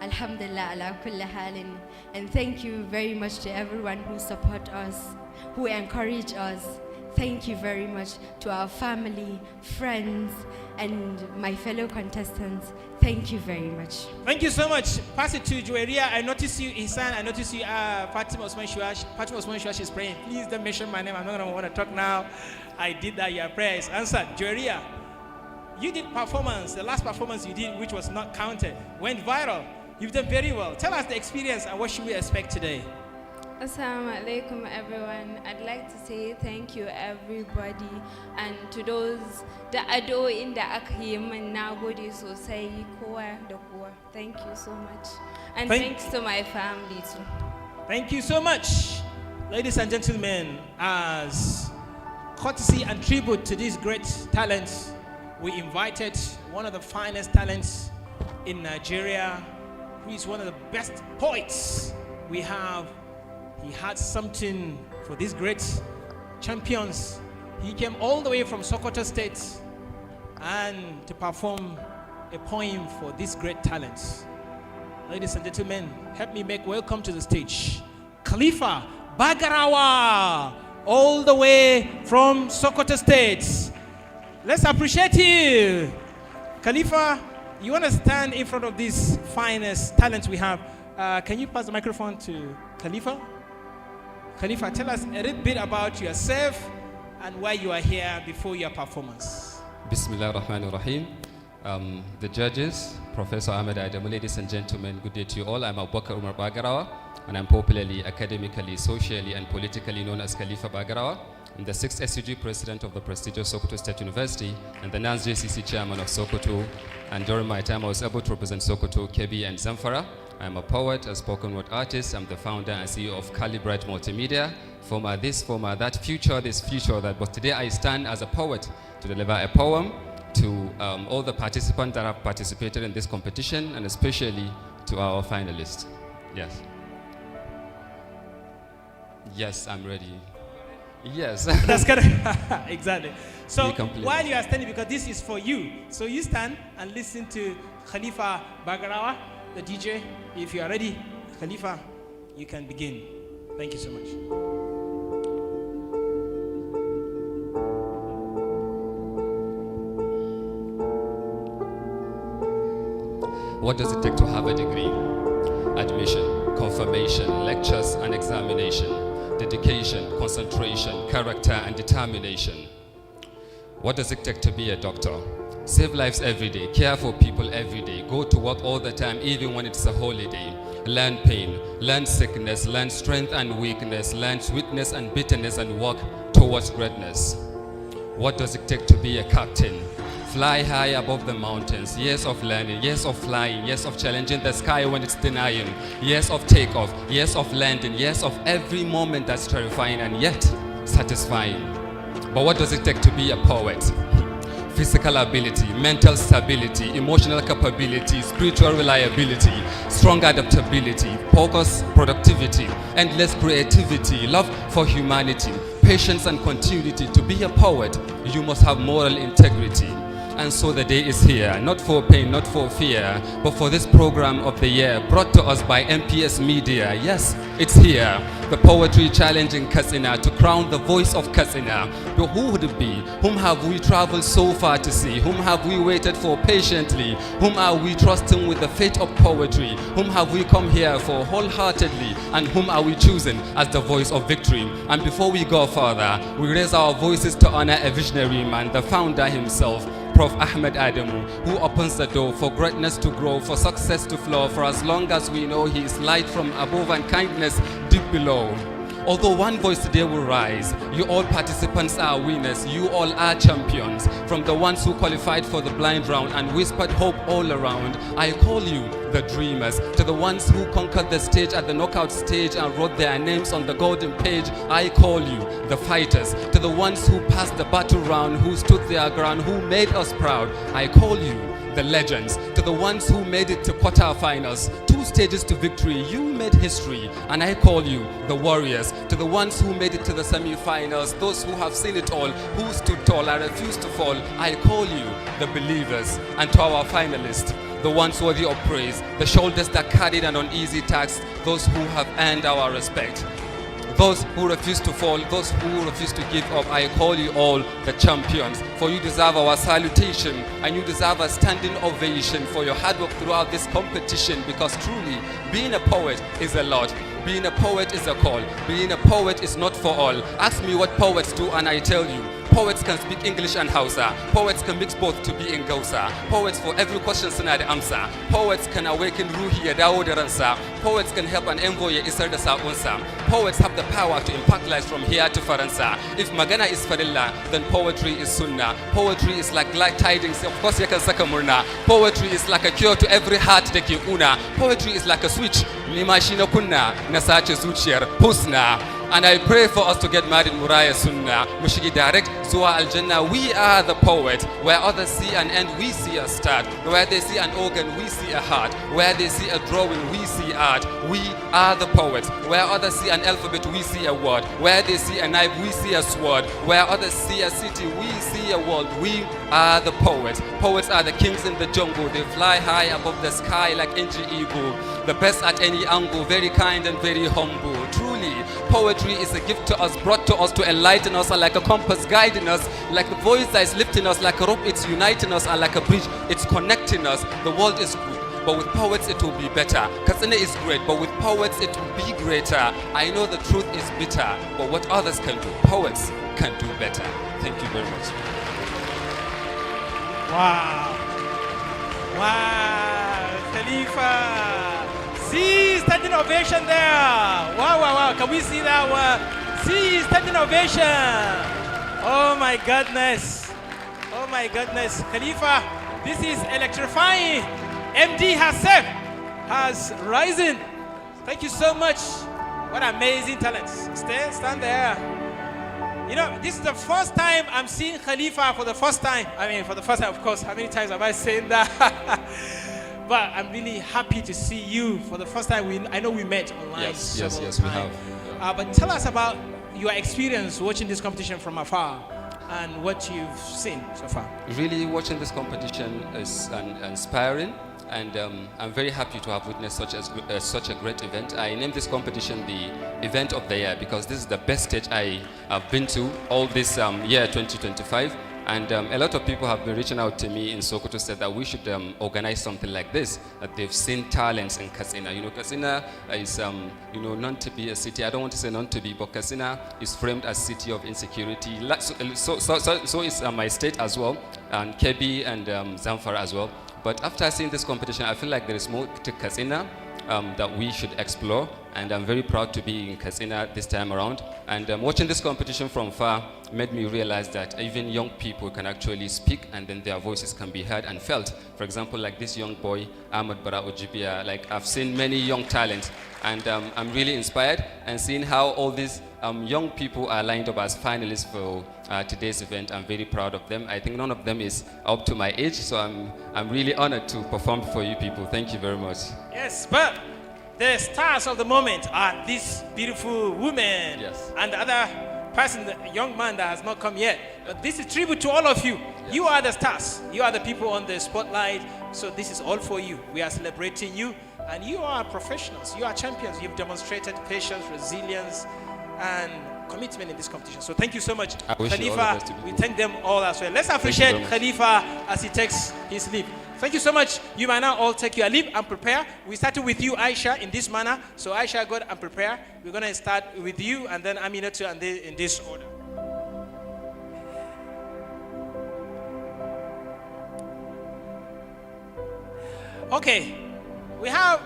Alhamdulillah ala kulli halin. And thank you very much to everyone who support us, who encourage us. Thank you very much to our family, friends, and my fellow contestants. Thank you very much. Thank you so much. Pass it to Joeria. I notice you, Ihsan. I notice you, Fatima Osman Shuash. Fatima Osman Shuash is praying. Please don't mention my name. I'm not going to want to talk now. I did that. Your prayer is answered. Joeria, you did performance. The last performance you did, which was not counted, went viral. You've done very well. Tell us the experience and what should we expect today? Assalamu alaikum everyone. I'd like to say thank you everybody, and to those da addu'o'in da aka yi min nagode sosai kowa da kowa. Thank you so much. And thanks to my family too. Thank you so much. Ladies and gentlemen, as courtesy and tribute to these great talents, we invited one of the finest talents in Nigeria, who is one of the best poets we have. He had something for these great champions. He came all the way from Sokoto State and to perform a poem for these great talents. Ladies and gentlemen, help me make welcome to the stage Khalifa Bagarawa, all the way from Sokoto State. Let's appreciate you. Khalifa, you want to stand in front of these finest talents we have. Can you pass the microphone to Khalifa? Khalifa, tell us a little bit about yourself and why you are here before your performance. Bismillah ar-Rahman ar-Rahim. The judges, Professor Ahmed Adamu, ladies and gentlemen, good day to you all. I'm Abubakar Umar Bagarawa, and I'm popularly, academically, socially, and politically known as Khalifa Bagarawa. I'm the 6th SUG president of the prestigious Sokoto State University and the NANS JCC chairman of Sokoto. And during my time, I was able to represent Sokoto, Kebbi, and Zamfara. I'm a poet, a spoken word artist. I'm the founder and CEO of Calibrate Multimedia. Former this, former that, future this, future that. But today I stand as a poet to deliver a poem to all the participants that have participated in this competition, and especially to our finalists. Yes. Yes, I'm ready. Yes. That's correct. Exactly. So while you are standing, because this is for you, so you stand and listen to Khalifa Bagarawa, the DJ. If you are ready, Khalifa, you can begin. Thank you so much. What does it take to have a degree? Admission, confirmation, lectures and examination, dedication, concentration, character and determination. What does it take to be a doctor? Save lives every day, care for people every day, go to work all the time even when it's a holiday. Learn pain, learn sickness, learn strength and weakness, learn sweetness and bitterness, and work towards greatness. What does it take to be a captain? Fly high above the mountains, years of learning, years of flying, years of challenging the sky when it's denying, years of takeoff, years of landing, years of every moment that's terrifying and yet satisfying. But what does it take to be a poet? Physical ability, mental stability, emotional capability, spiritual reliability, strong adaptability, focus, productivity, endless creativity, love for humanity, patience and continuity. To be a poet, you must have moral integrity. And so the day is here, not for pain, not for fear, but for this program of the year, brought to us by MPS Media. Yes, it's here. The Poetry Challenge in Katsina, to crown the voice of Katsina. But who would it be? Whom have we traveled so far to see? Whom have we waited for patiently? Whom are we trusting with the fate of poetry? Whom have we come here for wholeheartedly? And whom are we choosing as the voice of victory? And before we go further, we raise our voices to honor a visionary man, the founder himself, Prof. Ahmed Adamu, who opens the door for greatness to grow, for success to flow, for as long as we know he is light from above and kindness deep below. Although one voice today will rise, you all participants are winners, you all are champions. From the ones who qualified for the blind round and whispered hope all around, I call you the dreamers. To the ones who conquered the stage at the knockout stage and wrote their names on the golden page, I call you the fighters. To the ones who passed the battle round, who stood their ground, who made us proud, I call you the legends. To the ones who made it to quarterfinals, 2 stages to victory, you made history, and I call you the warriors. To the ones who made it to the semi-finals, those who have seen it all, who stood tall and refused to fall, I call you the believers. And to our finalists, the ones worthy of praise, the shoulders that carried an uneasy task, those who have earned our respect. Those who refuse to fall, those who refuse to give up, I call you all the champions. For you deserve our salutation, and you deserve a standing ovation for your hard work throughout this competition, because truly, being a poet is a lot. Being a poet is a call. Being a poet is not for all. Ask me what poets do and I tell you. Poets can speak English and Hausa. Poets can mix both to be in Gausa. Poets for every question suna da amsa. Poets can awaken ruhi ya dawo da ransa. Poets can help an envoy ya isar da saƙonsa. Poets have the power to impact lives from here to Faransa. If magana is farilla, then poetry is sunnah. Poetry is like glad tidings, of course yakan saka murna. Poetry is like a cure to every heart da ke kuna. Poetry is like a switch, nima shi na kunna, na sace zuciyar husna. And I pray for us to get married Muraya Sunnah. Mushigi direct Zuwa Al Jannah. We are the poet. Where others see an end, we see a start. Where they see an organ, we see a heart. Where they see a drawing, we see art. We are the poets. Where others see an alphabet, we see a word. Where they see a knife, we see a sword. Where others see a city, we see a world. We are the poets. Poets are the kings in the jungle. They fly high above the sky like NG Eagle. The best at any angle, very kind and very humble. Truly, poetry is a gift to us, brought to us to enlighten us, and like a compass guiding us, like a voice that is lifting us, like a rope it's uniting us, and like a bridge it's connecting us. The world is good, but with poets it will be better. Katsina is great, but with poets it will be greater. I know the truth is bitter, but what others can do, poets can do better. Thank you very much. Wow. Wow. Khalifa. See, standing ovation there. Wow, wow, wow. Can we see that one? See, standing ovation. Oh my goodness. Oh my goodness. Khalifa, this is electrifying. MD herself has risen. Thank you so much. What amazing talents. Stand there. You know, this is the first time I'm seeing Khalifa for the first time. I mean, for the first time, of course. How many times have I said that? But I'm really happy to see you for the first time. I know we met online. Yes, we have. But tell us about your experience watching this competition from afar and what you've seen so far. Really, watching this competition is inspiring, and I'm very happy to have witnessed such a great event. I named this competition the event of the year because this is the best stage I have been to all this year 2025. And a lot of people have been reaching out to me in Sokoto, said that we should organize something like this, that they've seen talents in Katsina. You know, Katsina is, known to be a city. I don't want to say known to be, but Katsina is framed as city of insecurity. So is my state as well, and Kebbi and Zamfara as well. But after seeing this competition, I feel like there is more to Katsina that we should explore. And I'm very proud to be in Katsina this time around. And watching this competition from far made me realize that even young people can actually speak, and then their voices can be heard and felt. For example, like this young boy, Ahmed Bara Ojibia. Like, I've seen many young talents, and I'm really inspired, and seeing how all these young people are lined up as finalists for today's event. I'm very proud of them. I think none of them is up to my age, so I'm really honored to perform for you people. Thank you very much. Yes, but the stars of the moment are this beautiful woman, yes, and the other person, the young man that has not come yet. But this is tribute to all of you. You are the stars. You are the people on the spotlight. So this is all for you. We are celebrating you. And you are professionals. You are champions. You've demonstrated patience, resilience, and commitment in this competition. So thank you so much, Khalifa. We thank them all as well. Let's appreciate Khalifa as he takes his leave. Thank you so much. You might now all take your leave and prepare. We started with you, Aisha, in this manner. So Aisha, go and prepare. We're going to start with you, and then Aminatu, and in this order. Okay, we have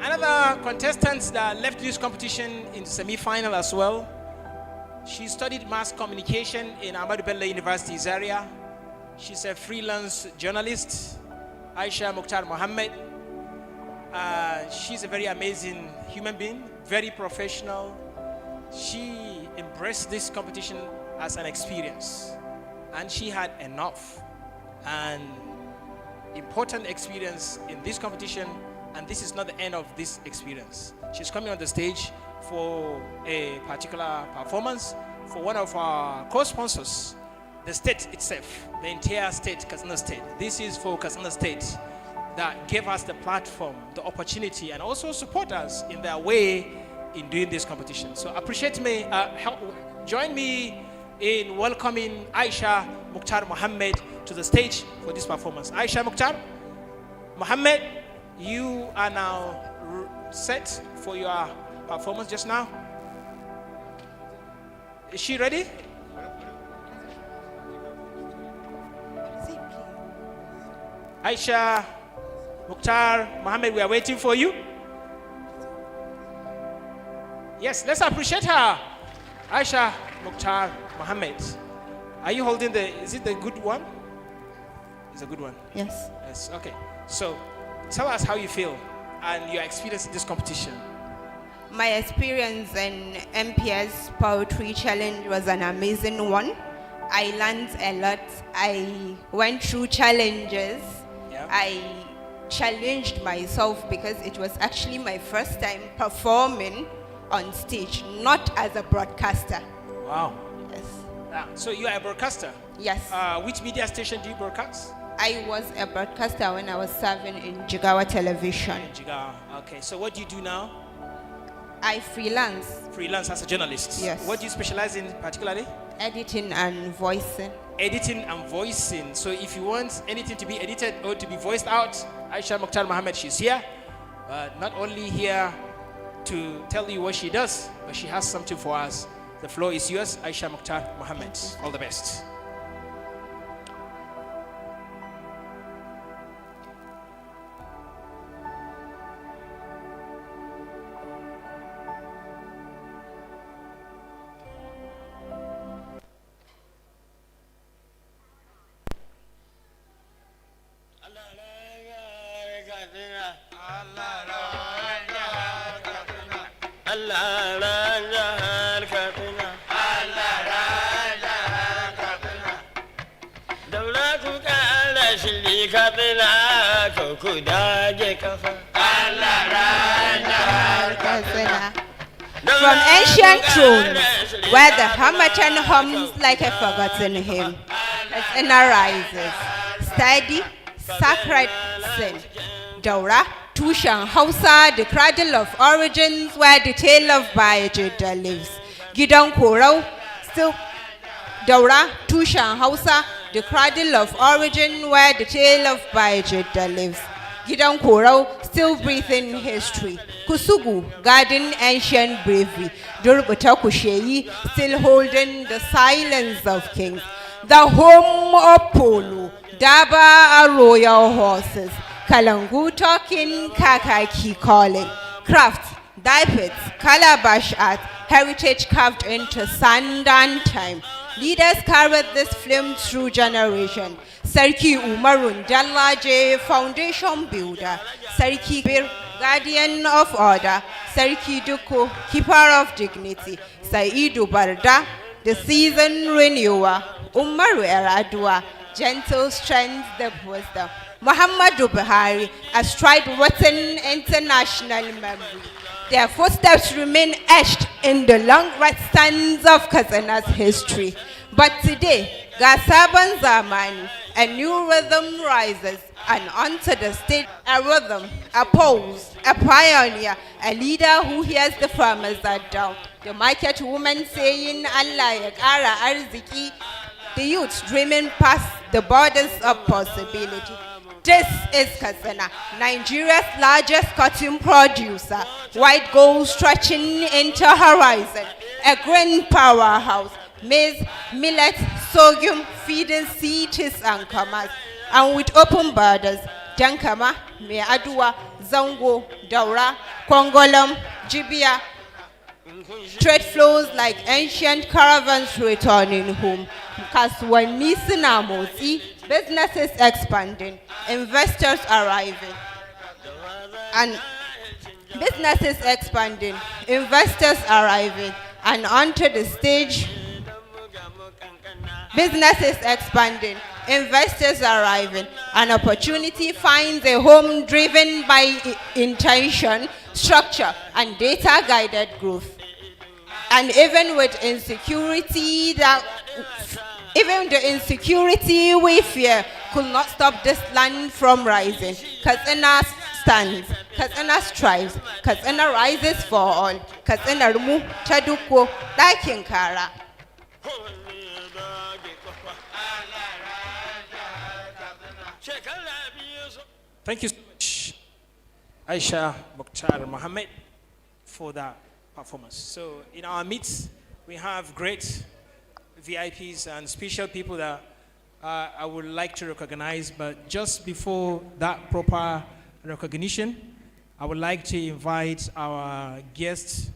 another contestant that left this competition in the semi-final as well. She studied mass communication in Ahmadu Bello University Zaria. She's a freelance journalist, Aisha Mukhtar Mohammed. She's a very amazing human being, very professional. She embraced this competition as an experience, and she had enough and important experience in this competition, and this is not the end of this experience. She's coming on the stage for a particular performance for one of our co-sponsors, the state itself, the entire state, Katsina State. This is for Katsina State that gave us the platform, the opportunity, and also support us in their way in doing this competition. So appreciate me, join me in welcoming Aisha Mukhtar Mohammed to the stage for this performance. Aisha Mukhtar Mohammed, you are now set for your performance just now. Is she ready? Aisha Mukhtar Mohammed, we are waiting for you. Yes, let's appreciate her. Aisha Mukhtar Mohammed. Are you holding is it the good one? It's a good one. Yes. Yes, okay. So tell us how you feel and your experience in this competition. My experience in MPS Poetry Challenge was an amazing one. I learned a lot. I went through challenges. Yeah. I challenged myself because it was actually my first time performing on stage, not as a broadcaster. Wow. Yes. So you are a broadcaster? Yes. Which media station do you broadcast? I was a broadcaster when I was serving in Jigawa Television. In Jigawa. Okay. So what do you do now? I freelance. Freelance as a journalist? Yes. What do you specialize in particularly? Editing and voicing. Editing and voicing. So if you want anything to be edited or to be voiced out, Aisha Mukhtar Mohammed, she's here. Not only here to tell you what she does, but she has something for us. The floor is yours, Aisha Mukhtar Mohammed. All the best. From ancient thrones, where the Hamatan hums like a forgotten hymn, Katsina rises, steady, sacred sin. Daura, Tushan Hausa, the cradle of origins, where the tale of Bayajida lives. Gidan Korau, still Daura, Tushan Hausa, the cradle of origin, where the tale of Bayajida lives. Gidan Korau, still breathing history. Kusugu, guarding ancient bravery. Durbuta Kusheyi, still holding the silence of kings. The home of Polo, Daba are royal horses. Kalangu talking, Kakaki calling. Craft, diapets, calabash art, heritage carved into sand and time. Leaders carried this flame through generation. Sarki Umarun Dallaje, foundation builder. Sarki Bir, guardian of order. Sarki Duko, keeper of dignity. Saidu Barda, the season renewer. Umaru Eradua, gentle strength, the wisdom. Muhammadu Buhari, a stride written international memory. Their footsteps remain etched in the long red sands of Katsina's history. But today, Ga sabon zamani, a new rhythm rises, and onto the stage, a rhythm, a pose, a pioneer, a leader who hears the farmers are down, the market woman saying Allah ya kara arziki, the youth dreaming past the borders of possibility. This is Katsina, Nigeria's largest cotton producer, white gold stretching into horizon, a grain powerhouse, maize, millet, sorghum feeding cities and commerce, and with open borders, Jankama, Meadua, Zango, Daura, Kongolam, Jibia, trade flows like ancient caravans returning home. Kasuwanni suna motsi, businesses expanding, investors arriving. And businesses expanding, investors arriving, and onto the stage, businesses expanding, investors arriving, an opportunity finds a home driven by intention, structure, and data-guided growth. And even with insecurity even the insecurity we fear could not stop this land from rising. Katsina stands, Katsina strives, Katsina rises for all, Katsina rumu taduko dakin kara. Thank you so much, Aisha Mukhtar Mohammed, for that performance. So in our midst, we have great VIPs and special people that I would like to recognize. But just before that proper recognition, I would like to invite our guest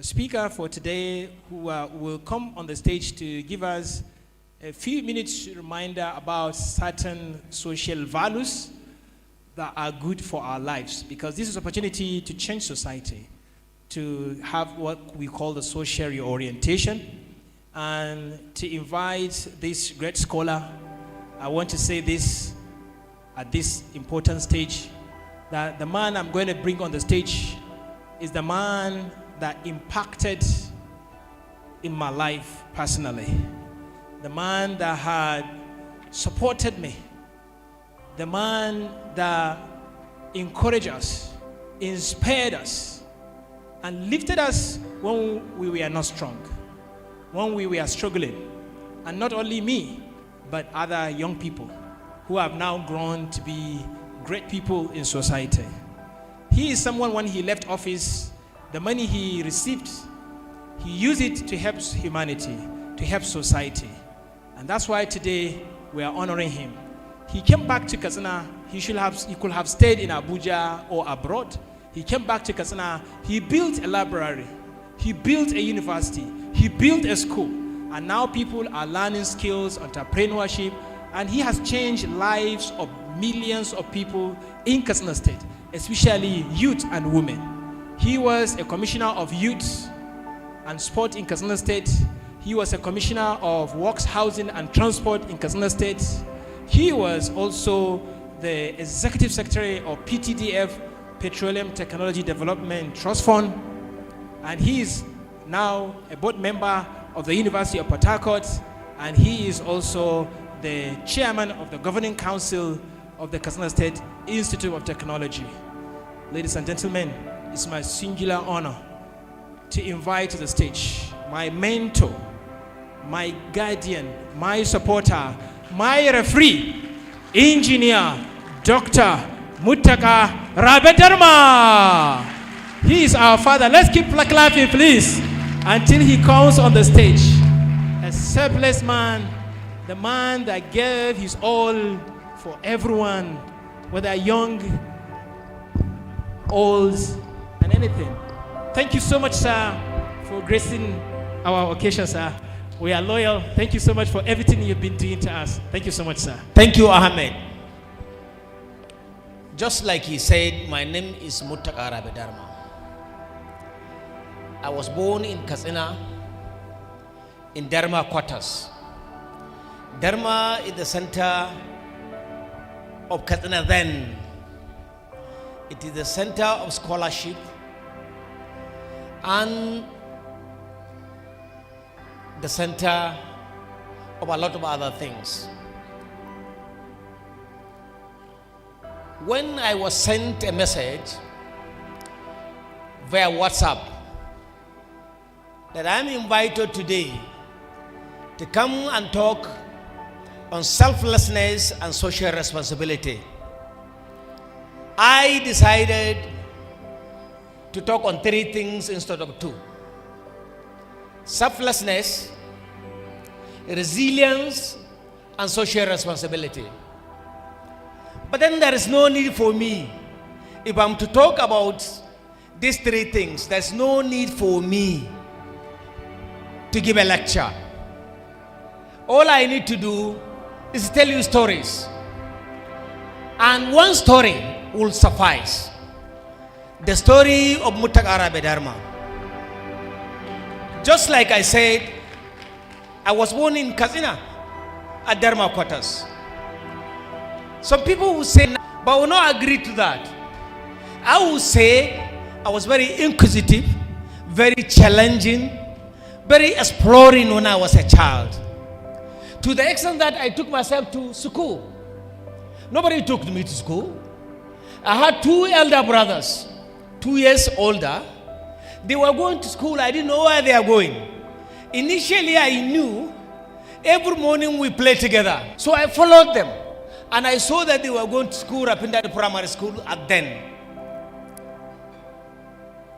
speaker for today, who will come on the stage to give us a few minutes reminder about certain social values that are good for our lives, because this is an opportunity to change society, to have what we call the social reorientation. And to invite this great scholar, I want to say this at this important stage, that the man I'm going to bring on the stage is the man that impacted in my life personally, the man that had supported me, the man that encouraged us, inspired us, and lifted us when we were not strong, when we were struggling. And not only me, but other young people who have now grown to be great people in society. He is someone, when he left office, the money he received, he used it to help humanity, to help society. And that's why today we are honoring him. He came back to Katsina. He could have stayed in Abuja or abroad. He came back to Katsina. He built a library. He built a university. He built a school. And now people are learning skills, entrepreneurship, and he has changed lives of millions of people in Katsina State, especially youth and women. He was a commissioner of youth and sport in Katsina State. He was a commissioner of works, housing, and transport in Katsina State. He was also the executive secretary of PTDF, Petroleum Technology Development Trust Fund. And he is now a board member of the University of Port Harcourt, and he is also the chairman of the governing council of the Katsina State Institute of Technology. Ladies and gentlemen, it's my singular honor to invite to the stage my mentor, my guardian, my supporter, my referee, engineer, Dr. Muttaka Rabedarma. He is our father. Let's keep clapping, please, until he comes on the stage. A selfless man, the man that gave his all for everyone, whether young, old, and anything. Thank you so much, sir, for gracing our occasion, sir. We are loyal. Thank you so much for everything you've been doing to us. Thank you so much, sir. Thank you, Ahmed. Just like he said, my name is Muttaka Rabedarma. I was born in Katsina, in Dharma quarters. Dharma is the center of Katsina then. It is the center of scholarship and the center of a lot of other things. When I was sent a message via WhatsApp that I'm invited today to come and talk on selflessness and social responsibility, I decided to talk on 3 things instead of 2. Selflessness, resilience, and social responsibility. But then there is no need for me, if I'm to talk about these 3 things, there's no need for me to give a lecture. All I need to do is tell you stories. And one story will suffice. The story of Mutak Arabe Dharma. Just like I said, I was born in Kazina at Dharma quarters. Some people will say, but will not agree to that. I will say I was very inquisitive, very challenging, very exploring when I was a child. To the extent that I took myself to school. Nobody took me to school. I had 2 elder brothers, 2 years older. They were going to school. I didn't know where they are going. Initially, I knew every morning we played together. So I followed them. And I saw that they were going to school up in the primary school at then.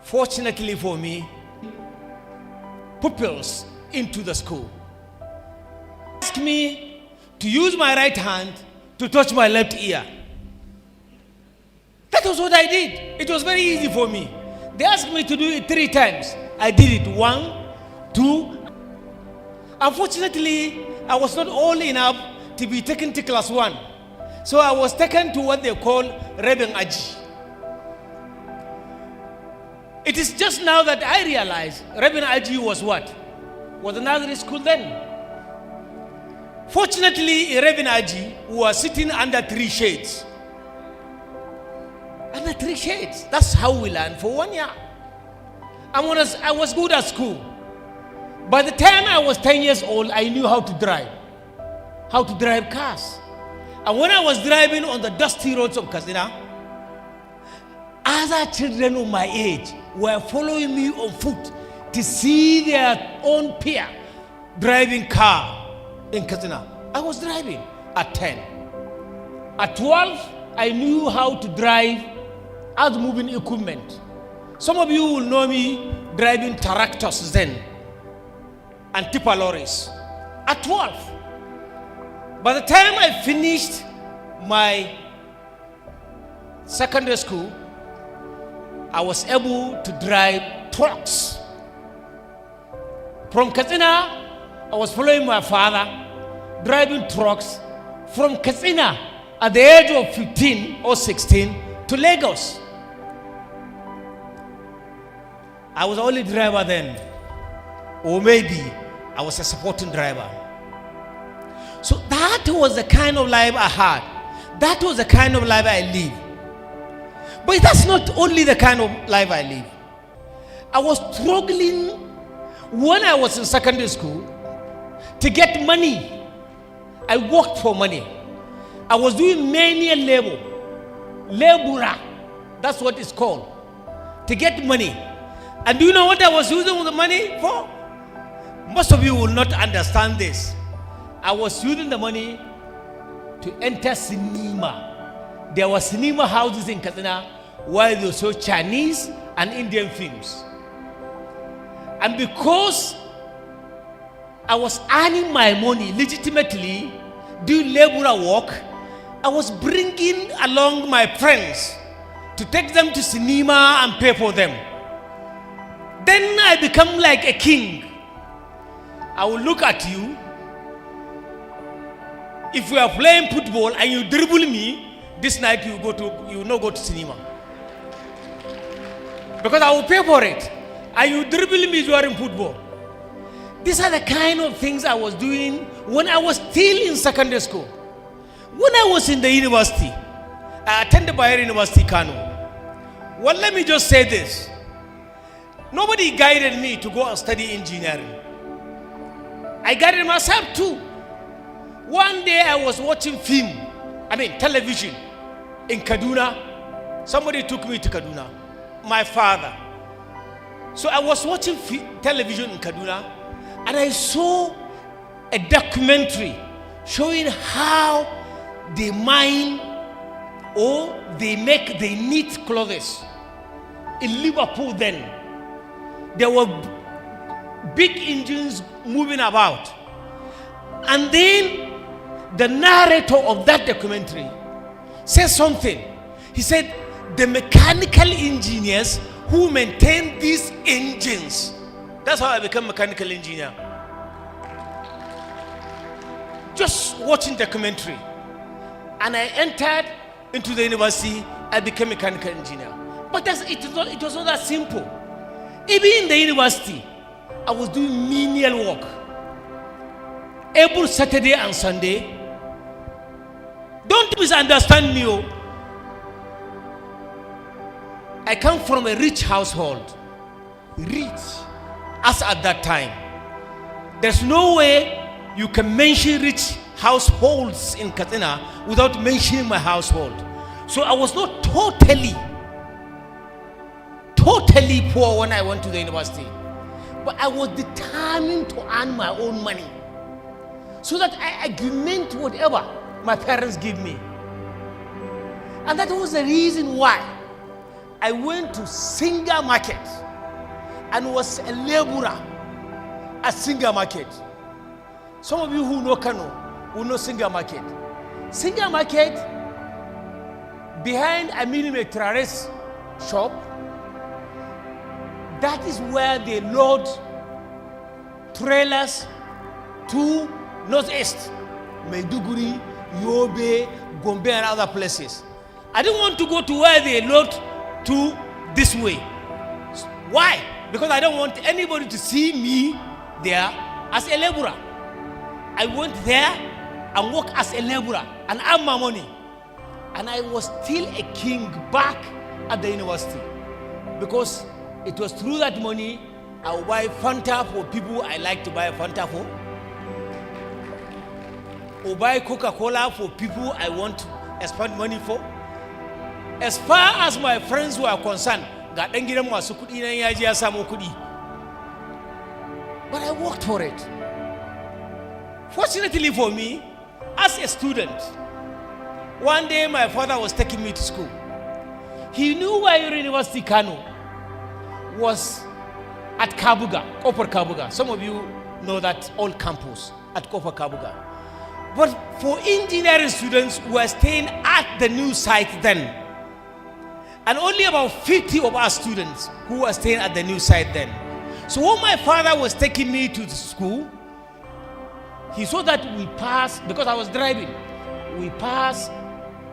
Fortunately for me, pupils into the school asked me to use my right hand to touch my left ear. That was what I did. It was very easy for me. They asked me to do it 3 times. I did it 1, 2. Unfortunately, I was not old enough to be taken to class 1. So I was taken to what they call Rebeng Aji. It is just now that I realize Rebeng Aji was what? Was another school then. Fortunately, in Rebeng Aji, we were sitting under 3 shades. Under 3 shades. That's how we learned for 1 year. I was good at school. By the time I was 10 years old, I knew how to drive cars. And when I was driving on the dusty roads of Kazina, other children of my age were following me on foot to see their own peer driving car in Kazina. I was driving at 10. At 12, I knew how to drive earth-moving equipment. Some of you will know me driving tractors then and tipper lorries. At 12. By the time I finished my secondary school, I was able to drive trucks. From Katsina, I was following my father, driving trucks from Katsina at the age of 15 or 16 to Lagos. I was only driver then, or maybe I was a supporting driver. So that was the kind of life I had. That was the kind of life I lived. But that's not only the kind of life I live. I was struggling when I was in secondary school to get money. I worked for money. I was doing manual labor. Laborer. That's what it's called. To get money. And do you know what I was using the money for? Most of you will not understand this. I was using the money to enter cinema. There were cinema houses in Katsina where they saw Chinese and Indian films. And because I was earning my money legitimately, doing laborer work, I was bringing along my friends to take them to cinema and pay for them. Then I become like a king. I will look at you. If we are playing football and you dribble me, this night you will not go to cinema. Because I will pay for it. And you dribble me during football. These are the kind of things I was doing when I was still in secondary school. When I was in the university, I attended Bayer University, Kano. Well, let me just say this. Nobody guided me to go and study engineering. I guided myself too. One day I was watching television in Kaduna. Somebody took me to Kaduna, my father. So I was watching television in Kaduna, and I saw a documentary showing how they mine or they knit clothes in Liverpool. Then there were big engines moving about, and then the narrator of that documentary said something. He said the mechanical engineers who maintain these engines. That's how I became a mechanical engineer. Just watching the documentary. And I entered into the university, I became a mechanical engineer. But it was not that simple. Even in the university, I was doing menial work. Every Saturday and Sunday. Don't misunderstand me. I come from a rich household. Rich. As at that time. There's no way you can mention rich households in Katsina without mentioning my household. So I was not totally poor when I went to the university. But I was determined to earn my own money so that I augment whatever my parents give me. And that was the reason why I went to Singa Market and was a laborer at Singa Market. Some of you who know Kano will know Singa Market. Singa Market, behind Aminu Metrare's shop, that is where they load trailers to Northeast, Maiduguri, Yobe, Gombe, and other places. I didn't want to go to where they load to this way. Why? Because I don't want anybody to see me there as a laborer. I went there and worked as a laborer and earned my money. And I was still a king back at the university. Because it was through that money I would buy Fanta for people I like to buy Fanta for. Or buy Coca-Cola for people I want to spend money for. As far as my friends were concerned, but I worked for it. Fortunately for me, as a student, one day my father was taking me to school. He knew why University Kano was at Kabuga, Upper Kabuga. Some of you know that old campus at Upper Kabuga. But for engineering students who were staying at the new site then, and only about 50 of our students who were staying at the new site then. So when my father was taking me to the school, he saw that we passed, because I was driving, we passed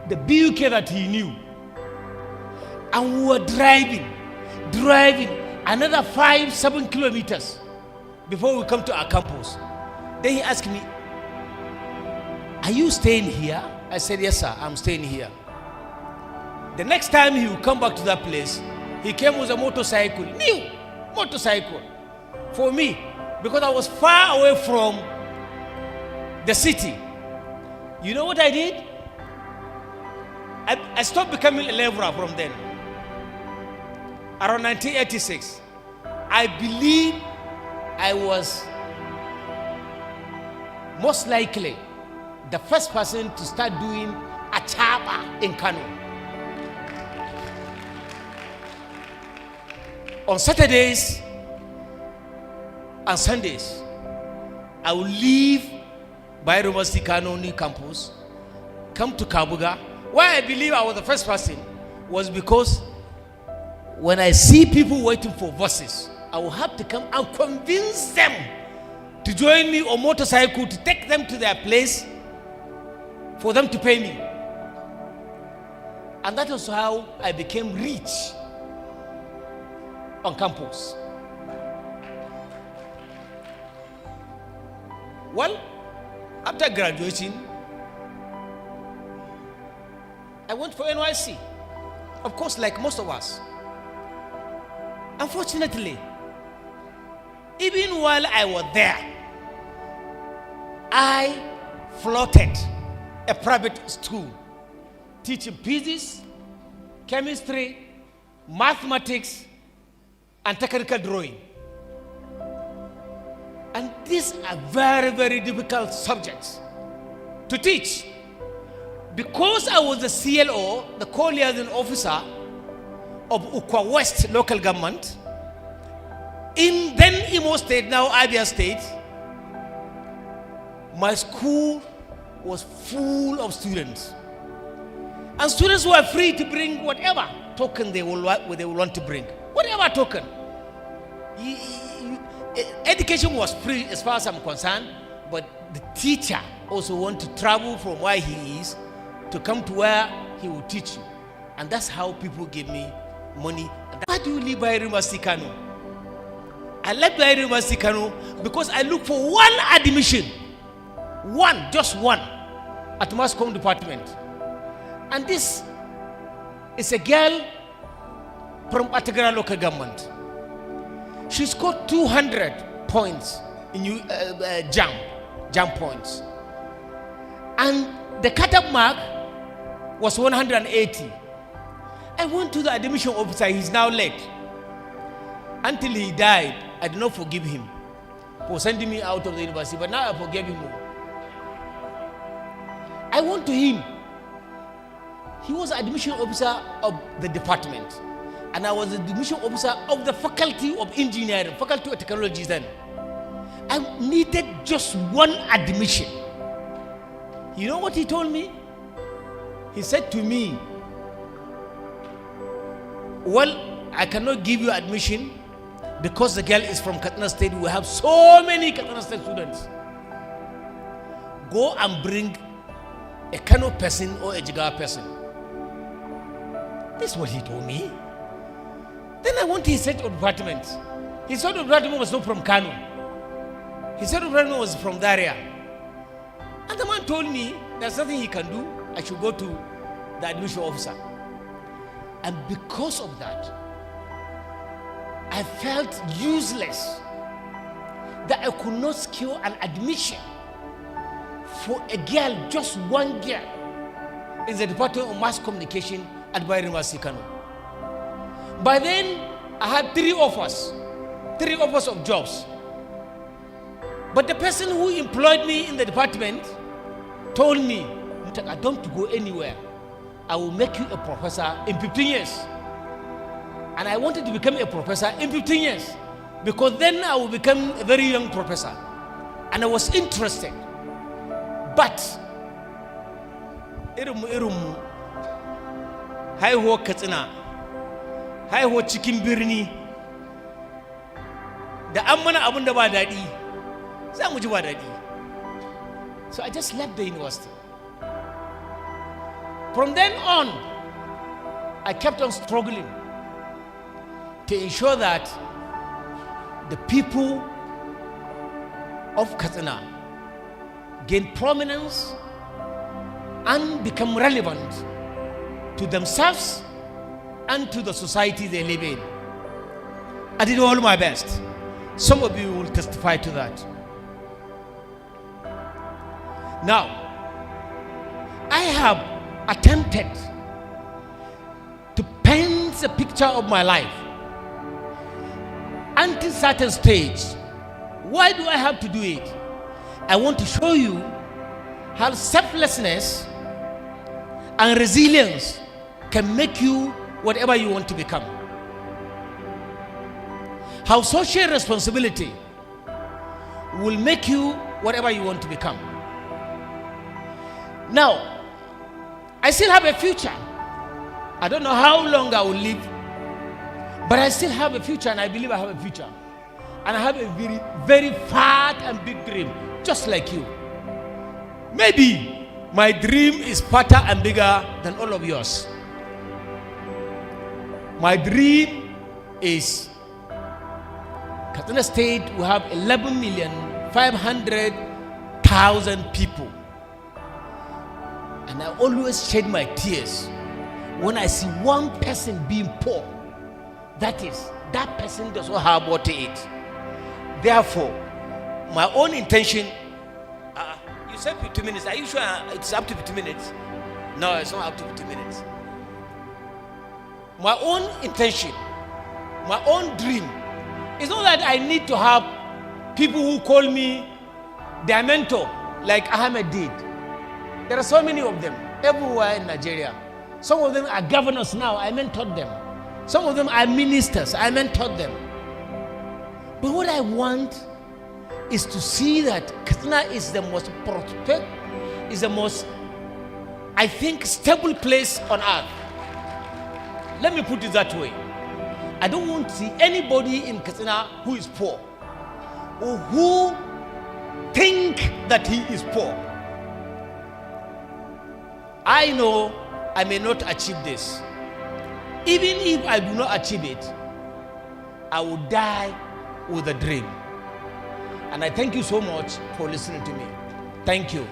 the BUK that he knew. And we were driving another 5-7 kilometers before we come to our campus. Then he asked me, "Are you staying here?" I said, "Yes, sir, I'm staying here." The next time he would come back to that place, he came with a motorcycle, new motorcycle, for me, because I was far away from the city. You know what I did? I stopped becoming a laborer from then. Around 1986, I believe I was most likely the first person to start doing a chapa in Kano. On Saturdays and Sundays, I will leave by University Kano New Campus, come to Kabuga. Why I believe I was the first person was because when I see people waiting for buses, I will have to come and convince them to join me on motorcycle to take them to their place for them to pay me. And that was how I became rich on campus. Well, after graduating, I went for NYC. Of course, like most of us. Unfortunately, even while I was there, I floated a private school teaching physics, chemistry, mathematics, and technical drawing. And these are very, very difficult subjects to teach. Because I was the CLO, the co-liaison officer of Ukwa West local government, in then Imo State, now Abia State, my school was full of students. And students were free to bring whatever token they will want to bring. Whatever token. Education was free as far as I'm concerned, but the teacher also wants to travel from where he is to come to where he will teach you. And that's how people give me money. Why do you leave Bayero University Kano? I left Bayero University Kano because I look for one admission. One, just one, at Mass Comm department. And this is a girl from Atagara local government. She scored 200 points in jump points. And the cut-up mark was 180. I went to the admission officer, he's now late. Until he died, I did not forgive him for sending me out of the university, but now I forgave him. I went to him. He was admission officer of the department, and I was the admission officer of the faculty of engineering, faculty of technology then. I needed just one admission. You know what he told me? He said to me, well, I cannot give you admission because the girl is from Katsina State. We have so many Katsina State students. Go and bring a Kano person or a Jigawa person. This is what he told me. Then I went to his head of department. His head of department was not from Kano. His head of department was from Daria. And the man told me there's nothing he can do. I should go to the admission officer. And because of that, I felt useless that I could not secure an admission for a girl, just one girl, in the Department of Mass Communication at Bayero University Kano. By then, I had three offers of jobs. But the person who employed me in the department told me, I don't go anywhere. I will make you a professor in 15 years. And I wanted to become a professor in 15 years because then I will become a very young professor. And I was interested. But irin haihuwar Katsina, haihuwar cikin birni, da an mana abin da ba daɗi, za mu ji ba daɗi. So I just left the university. From then on, I kept on struggling to ensure that the people of Katsina gain prominence and become relevant to themselves and to the society they live in. I did all my best. Some of you will testify to that. Now, I have attempted to paint a picture of my life until a certain stage. Why do I have to do it? I want to show you how selflessness and resilience can make you whatever you want to become. How social responsibility will make you whatever you want to become. Now, I still have a future. I don't know how long I will live, but I still have a future, and I believe I have a future. And I have a very, very fat and big dream, just like you. Maybe my dream is fatter and bigger than all of yours. My dream is Katsina State will have 11,500,000 people. And I always shed my tears when I see one person being poor. That is, that person does not have what to eat. Therefore, my own intention, You said 50 minutes. Are you sure it's up to 50 minutes? No, it's not up to 50 minutes. My own intention, my own dream, it's not that I need to have people who call me their mentor, like Ahmed did. There are so many of them everywhere in Nigeria. Some of them are governors now, I mentored them. Some of them are ministers, I mentored them. But what I want is to see that Katsina is the most prosperous, is the most, I think, stable place on earth. Let me put it that way. I don't want to see anybody in Katsina who is poor or who think that he is poor. I know I may not achieve this. Even if I do not achieve it, I will die with a dream. And I thank you so much for listening to me. Thank you.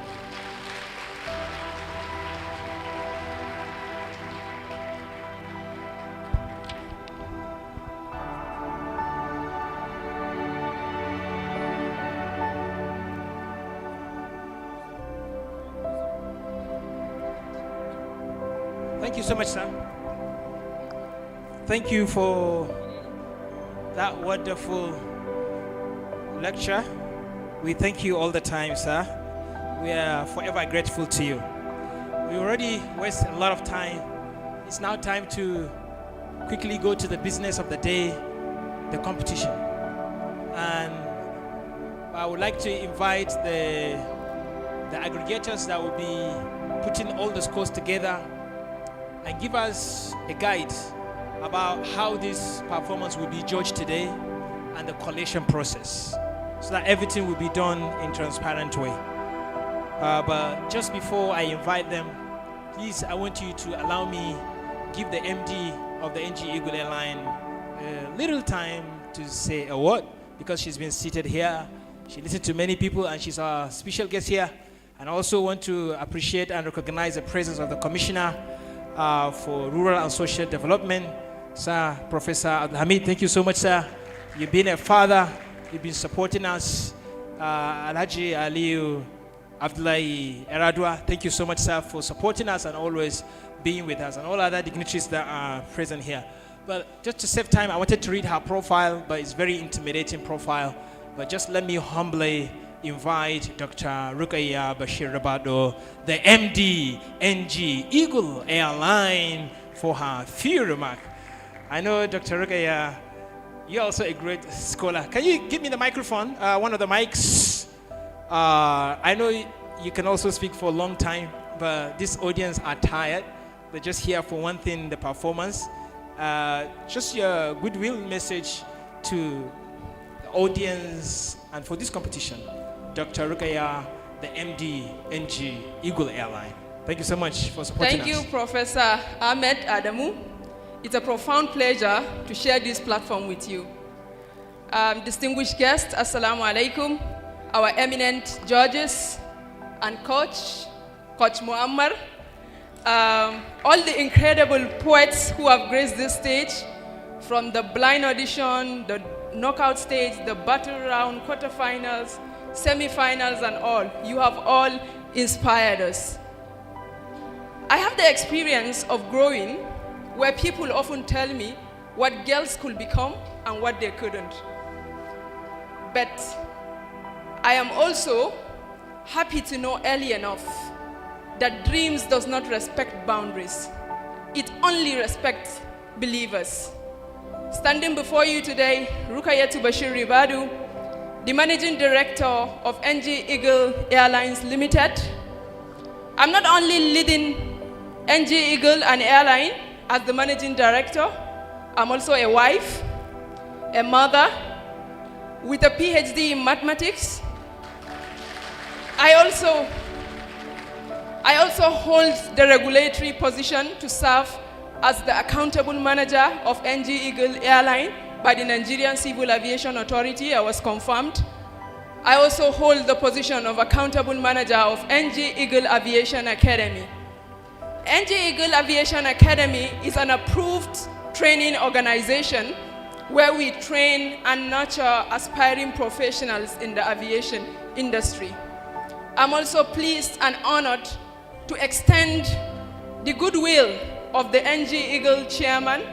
Thank you so much, sir. Thank you for that wonderful lecture. We thank you all the time, sir. We are forever grateful to you. We already wasted a lot of time. It's now time to quickly go to the business of the day, the competition. And I would like to invite the aggregators that will be putting all the scores together and give us a guide about how this performance will be judged today and the collation process, so that everything will be done in a transparent way. But just before I invite them, please, I want you to allow me give the MD of the NG Eagle Airline a little time to say a word, because she's been seated here. She listened to many people and she's our special guest here. And I also want to appreciate and recognize the presence of the Commissioner for Rural and Social Development, Sir Professor Abdulhamid. Thank you so much, sir. You've been a father. You've been supporting us. Alhaji Aliyu Abdullahi Eradua, thank you so much, sir, for supporting us and always being with us, and all other dignitaries that are present here. But just to save time, I wanted to read her profile, but it's very intimidating profile. But just let me humbly invite Dr. Rukaya Bashir Rabado, the MD, NG Eagle Airline, for her few remarks. I know, Dr. Rukaya, you're also a great scholar. Can you give me the microphone, one of the mics? I know you can also speak for a long time, but this audience are tired. They're just here for one thing, the performance. Just your goodwill message to the audience and for this competition. Dr. Rukaya, the MD, NG Eagle Airline. Thank you so much for supporting us. Thank you, Professor Ahmed Adamu. It's a profound pleasure to share this platform with you. Distinguished guests, Assalamu alaikum. Our eminent judges and Coach Muammar, all the incredible poets who have graced this stage, from the blind audition, the knockout stage, the battle round, quarterfinals, semi-finals, and all. You have all inspired us. I have the experience of growing where people often tell me what girls could become and what they couldn't. But I am also happy to know early enough that dreams does not respect boundaries. It only respects believers. Standing before you today, Rukayatu Bashir Ribadu, the Managing Director of NG Eagle Airlines Limited. I'm not only leading NG Eagle and Airline as the Managing Director, I'm also a wife, a mother, with a PhD in mathematics. I also hold the regulatory position to serve as the accountable manager of NG Eagle Airline by the Nigerian Civil Aviation Authority. I was confirmed. I also hold the position of accountable manager of NG Eagle Aviation Academy. NG Eagle Aviation Academy is an approved training organization where we train and nurture aspiring professionals in the aviation industry. I'm also pleased and honored to extend the goodwill of the NG Eagle chairman,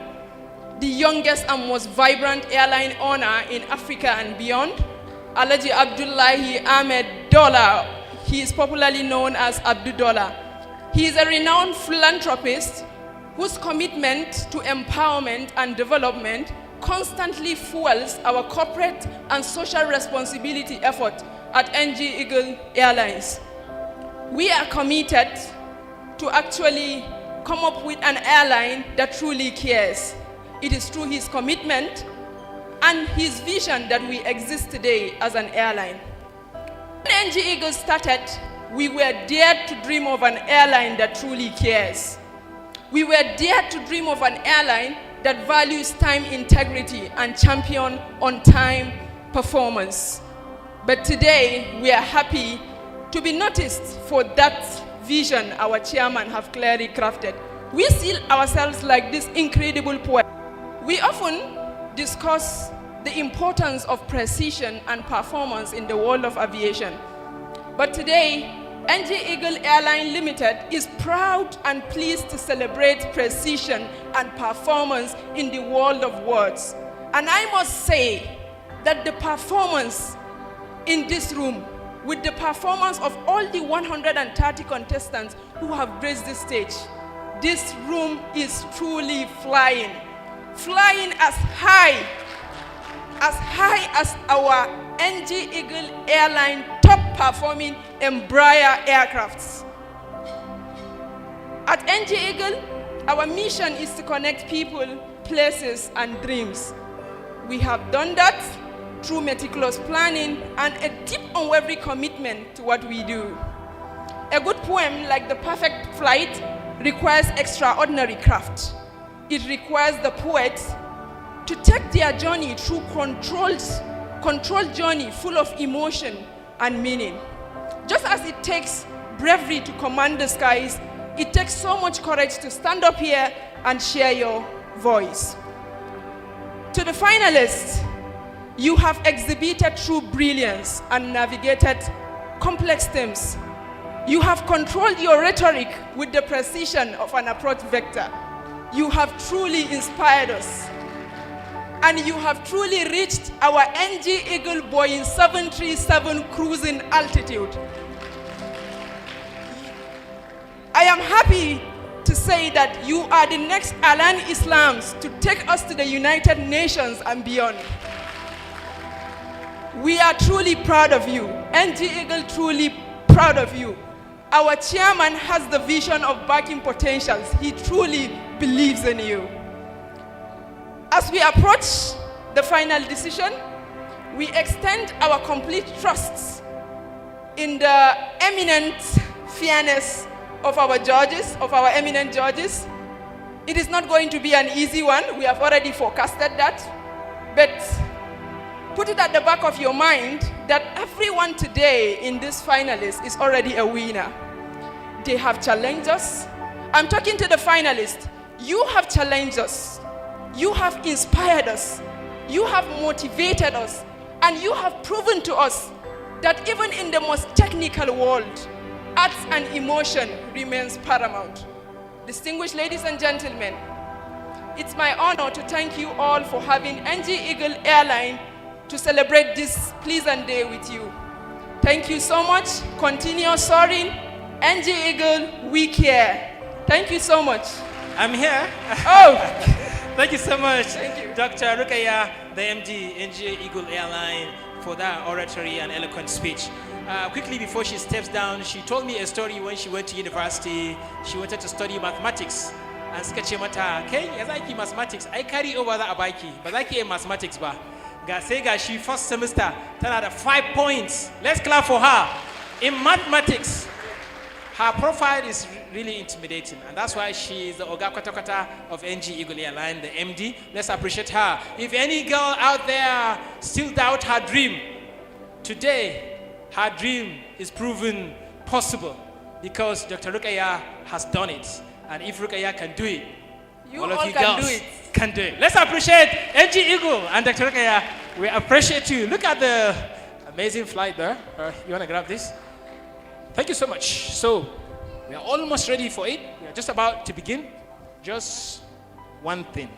the youngest and most vibrant airline owner in Africa and beyond, Alhaji Abdullahi Ahmed Dollar. He is popularly known as Abdu Dollar. He is a renowned philanthropist whose commitment to empowerment and development constantly fuels our corporate and social responsibility effort at NG Eagle Airlines. We are committed to actually come up with an airline that truly cares. It is through his commitment and his vision that we exist today as an airline. When NG Eagle started, we were dared to dream of an airline that truly cares. We were dared to dream of an airline that values time integrity and champion on-time performance. But today, we are happy to be noticed for that vision our chairman have clearly crafted. We see ourselves like this incredible poet. We often discuss the importance of precision and performance in the world of aviation. But today, NG Eagle Airline Limited is proud and pleased to celebrate precision and performance in the world of words. And I must say that the performance in this room, with the performance of all the 130 contestants who have graced this stage, this room is truly flying. Flying as high as our NG Eagle Airline top-performing Embraer aircrafts. At NG Eagle, our mission is to connect people, places, and dreams. We have done that through meticulous planning and a deep unwavering commitment to what we do. A good poem like The Perfect Flight requires extraordinary craft. It requires the poet to take their journey through controlled journey full of emotion and meaning. Just as it takes bravery to command the skies, it takes so much courage to stand up here and share your voice. To the finalists, you have exhibited true brilliance and navigated complex themes. You have controlled your rhetoric with the precision of an approach vector. You have truly inspired us. And you have truly reached our NG Eagle Boeing 737 cruising altitude. I am happy to say that you are the next Alan Islams to take us to the United Nations and beyond. We are truly proud of you. NG Eagle truly proud of you. Our chairman has the vision of backing potentials. He truly believes in you. As we approach the final decision, we extend our complete trust in the eminent fairness of our judges, of our eminent judges. It is not going to be an easy one. We have already forecasted that. But put it at the back of your mind that everyone today in this finalist is already a winner. They have challenged us. I'm talking to the finalists. You have challenged us. You have inspired us. You have motivated us. And you have proven to us that even in the most technical world, arts and emotion remains paramount. Distinguished ladies and gentlemen, it's my honor to thank you all for having NG Eagle Airline to celebrate this pleasant day with you. Thank you so much. Continue soaring. NG Eagle, we care. Thank you so much. I'm here. Oh! Thank you so much, Thank you. Dr. Rukaya, the MD, NG Eagle Airline, for that oratory and eloquent speech. Quickly before she steps down, she told me a story when she went to university. She wanted to study mathematics. And suka ce mata, kai, ya zaki mathematics, I carry over that abaki, ba zaki yi mathematics ba. Ga sai ga she first semester, tana da 5 points. Let's clap for her. In mathematics, her profile is really intimidating, and that's why she is the Oga Kwata of NG Eagle Airline, the MD. Let's appreciate her. If any girl out there still doubt her dream, today her dream is proven possible because Dr. Rukaya has done it. And if Rukaya can do it, all of you girls can do it. Let's appreciate NG Eagle and Dr. Rukaya. We appreciate you. Look at the amazing flight there. You want to grab this? Thank you so much. So, we are almost ready for it. We are just about to begin. Just one thing.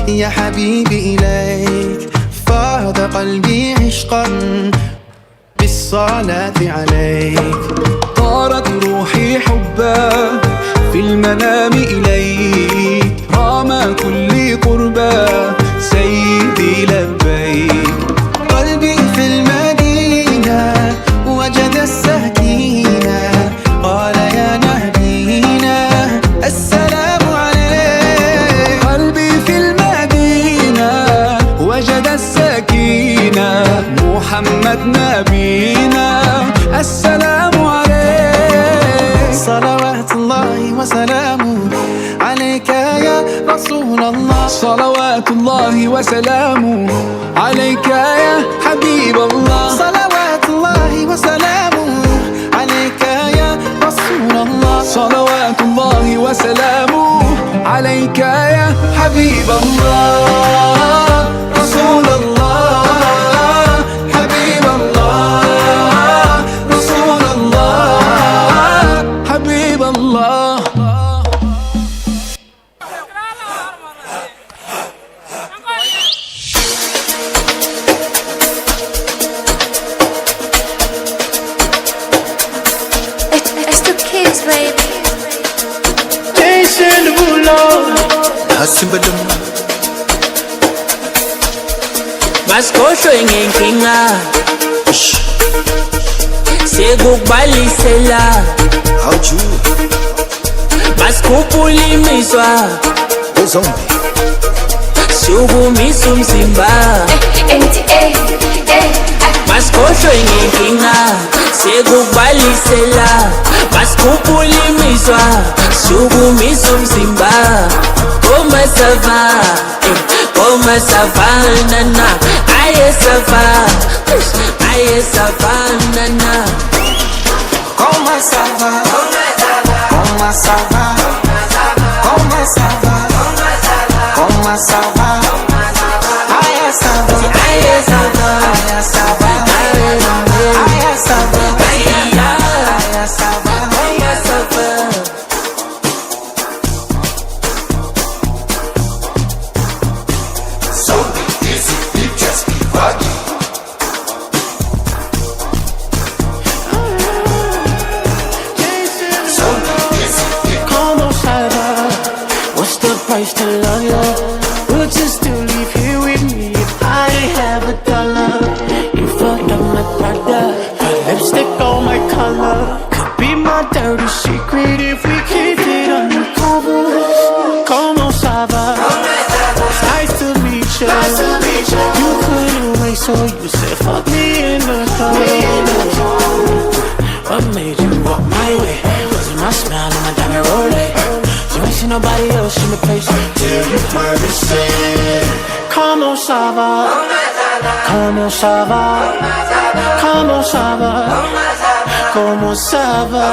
يا حبيبي إليك فاض قلبي عشقا بالصلاة عليك طارت روحي حبا في المنام إليك رام كل قربا سيدي لبيك قلبي في المدينة وجد السكينة قال يا نبينا السلام عليك قلبي في المدينة وجد السكينة محمد نبينا السلام عليك صلوات الله وسلامه عليك يا رسول الله صلوات الله وسلامه عليك يا حبيب الله صلوات الله وسلامه عليك يا رسول الله صلوات الله وسلامه عليك يا حبيب الله رسول الله حبيب الله رسول الله حبيب الله It's the kids, baby. Jason Derulo Hasimbalum Maskosho ingenkinga Sekukubalisela Howju Maskhuphula imizwa Ezombi Sukumisa umzimba Maskosho ingenkinga Sekukubalisela Maskhuphula imizwa Sukumisa umzimba Koma sava Koma savana na Aye sava Aye savana na Koma sava Koma sava Koma sava Koma sava Aye sava Aye sava Aye sava Aye sava Aye sava Koma sava So easy, you just be quiet. So easy, Como sava What's the price to love you? Would you still leave here with me if I didn't have $1? You fucked up my brother Put lipstick on my color Could be my dirty secret if we keep it undercover Como sava It's nice to meet you You couldn't wait so you said fuck me in the club What made you walk my way? Was it my smile and my diamond rolling? You ain't seen nobody else in the place till you heard me say Como sava Como sava Como sava Como sava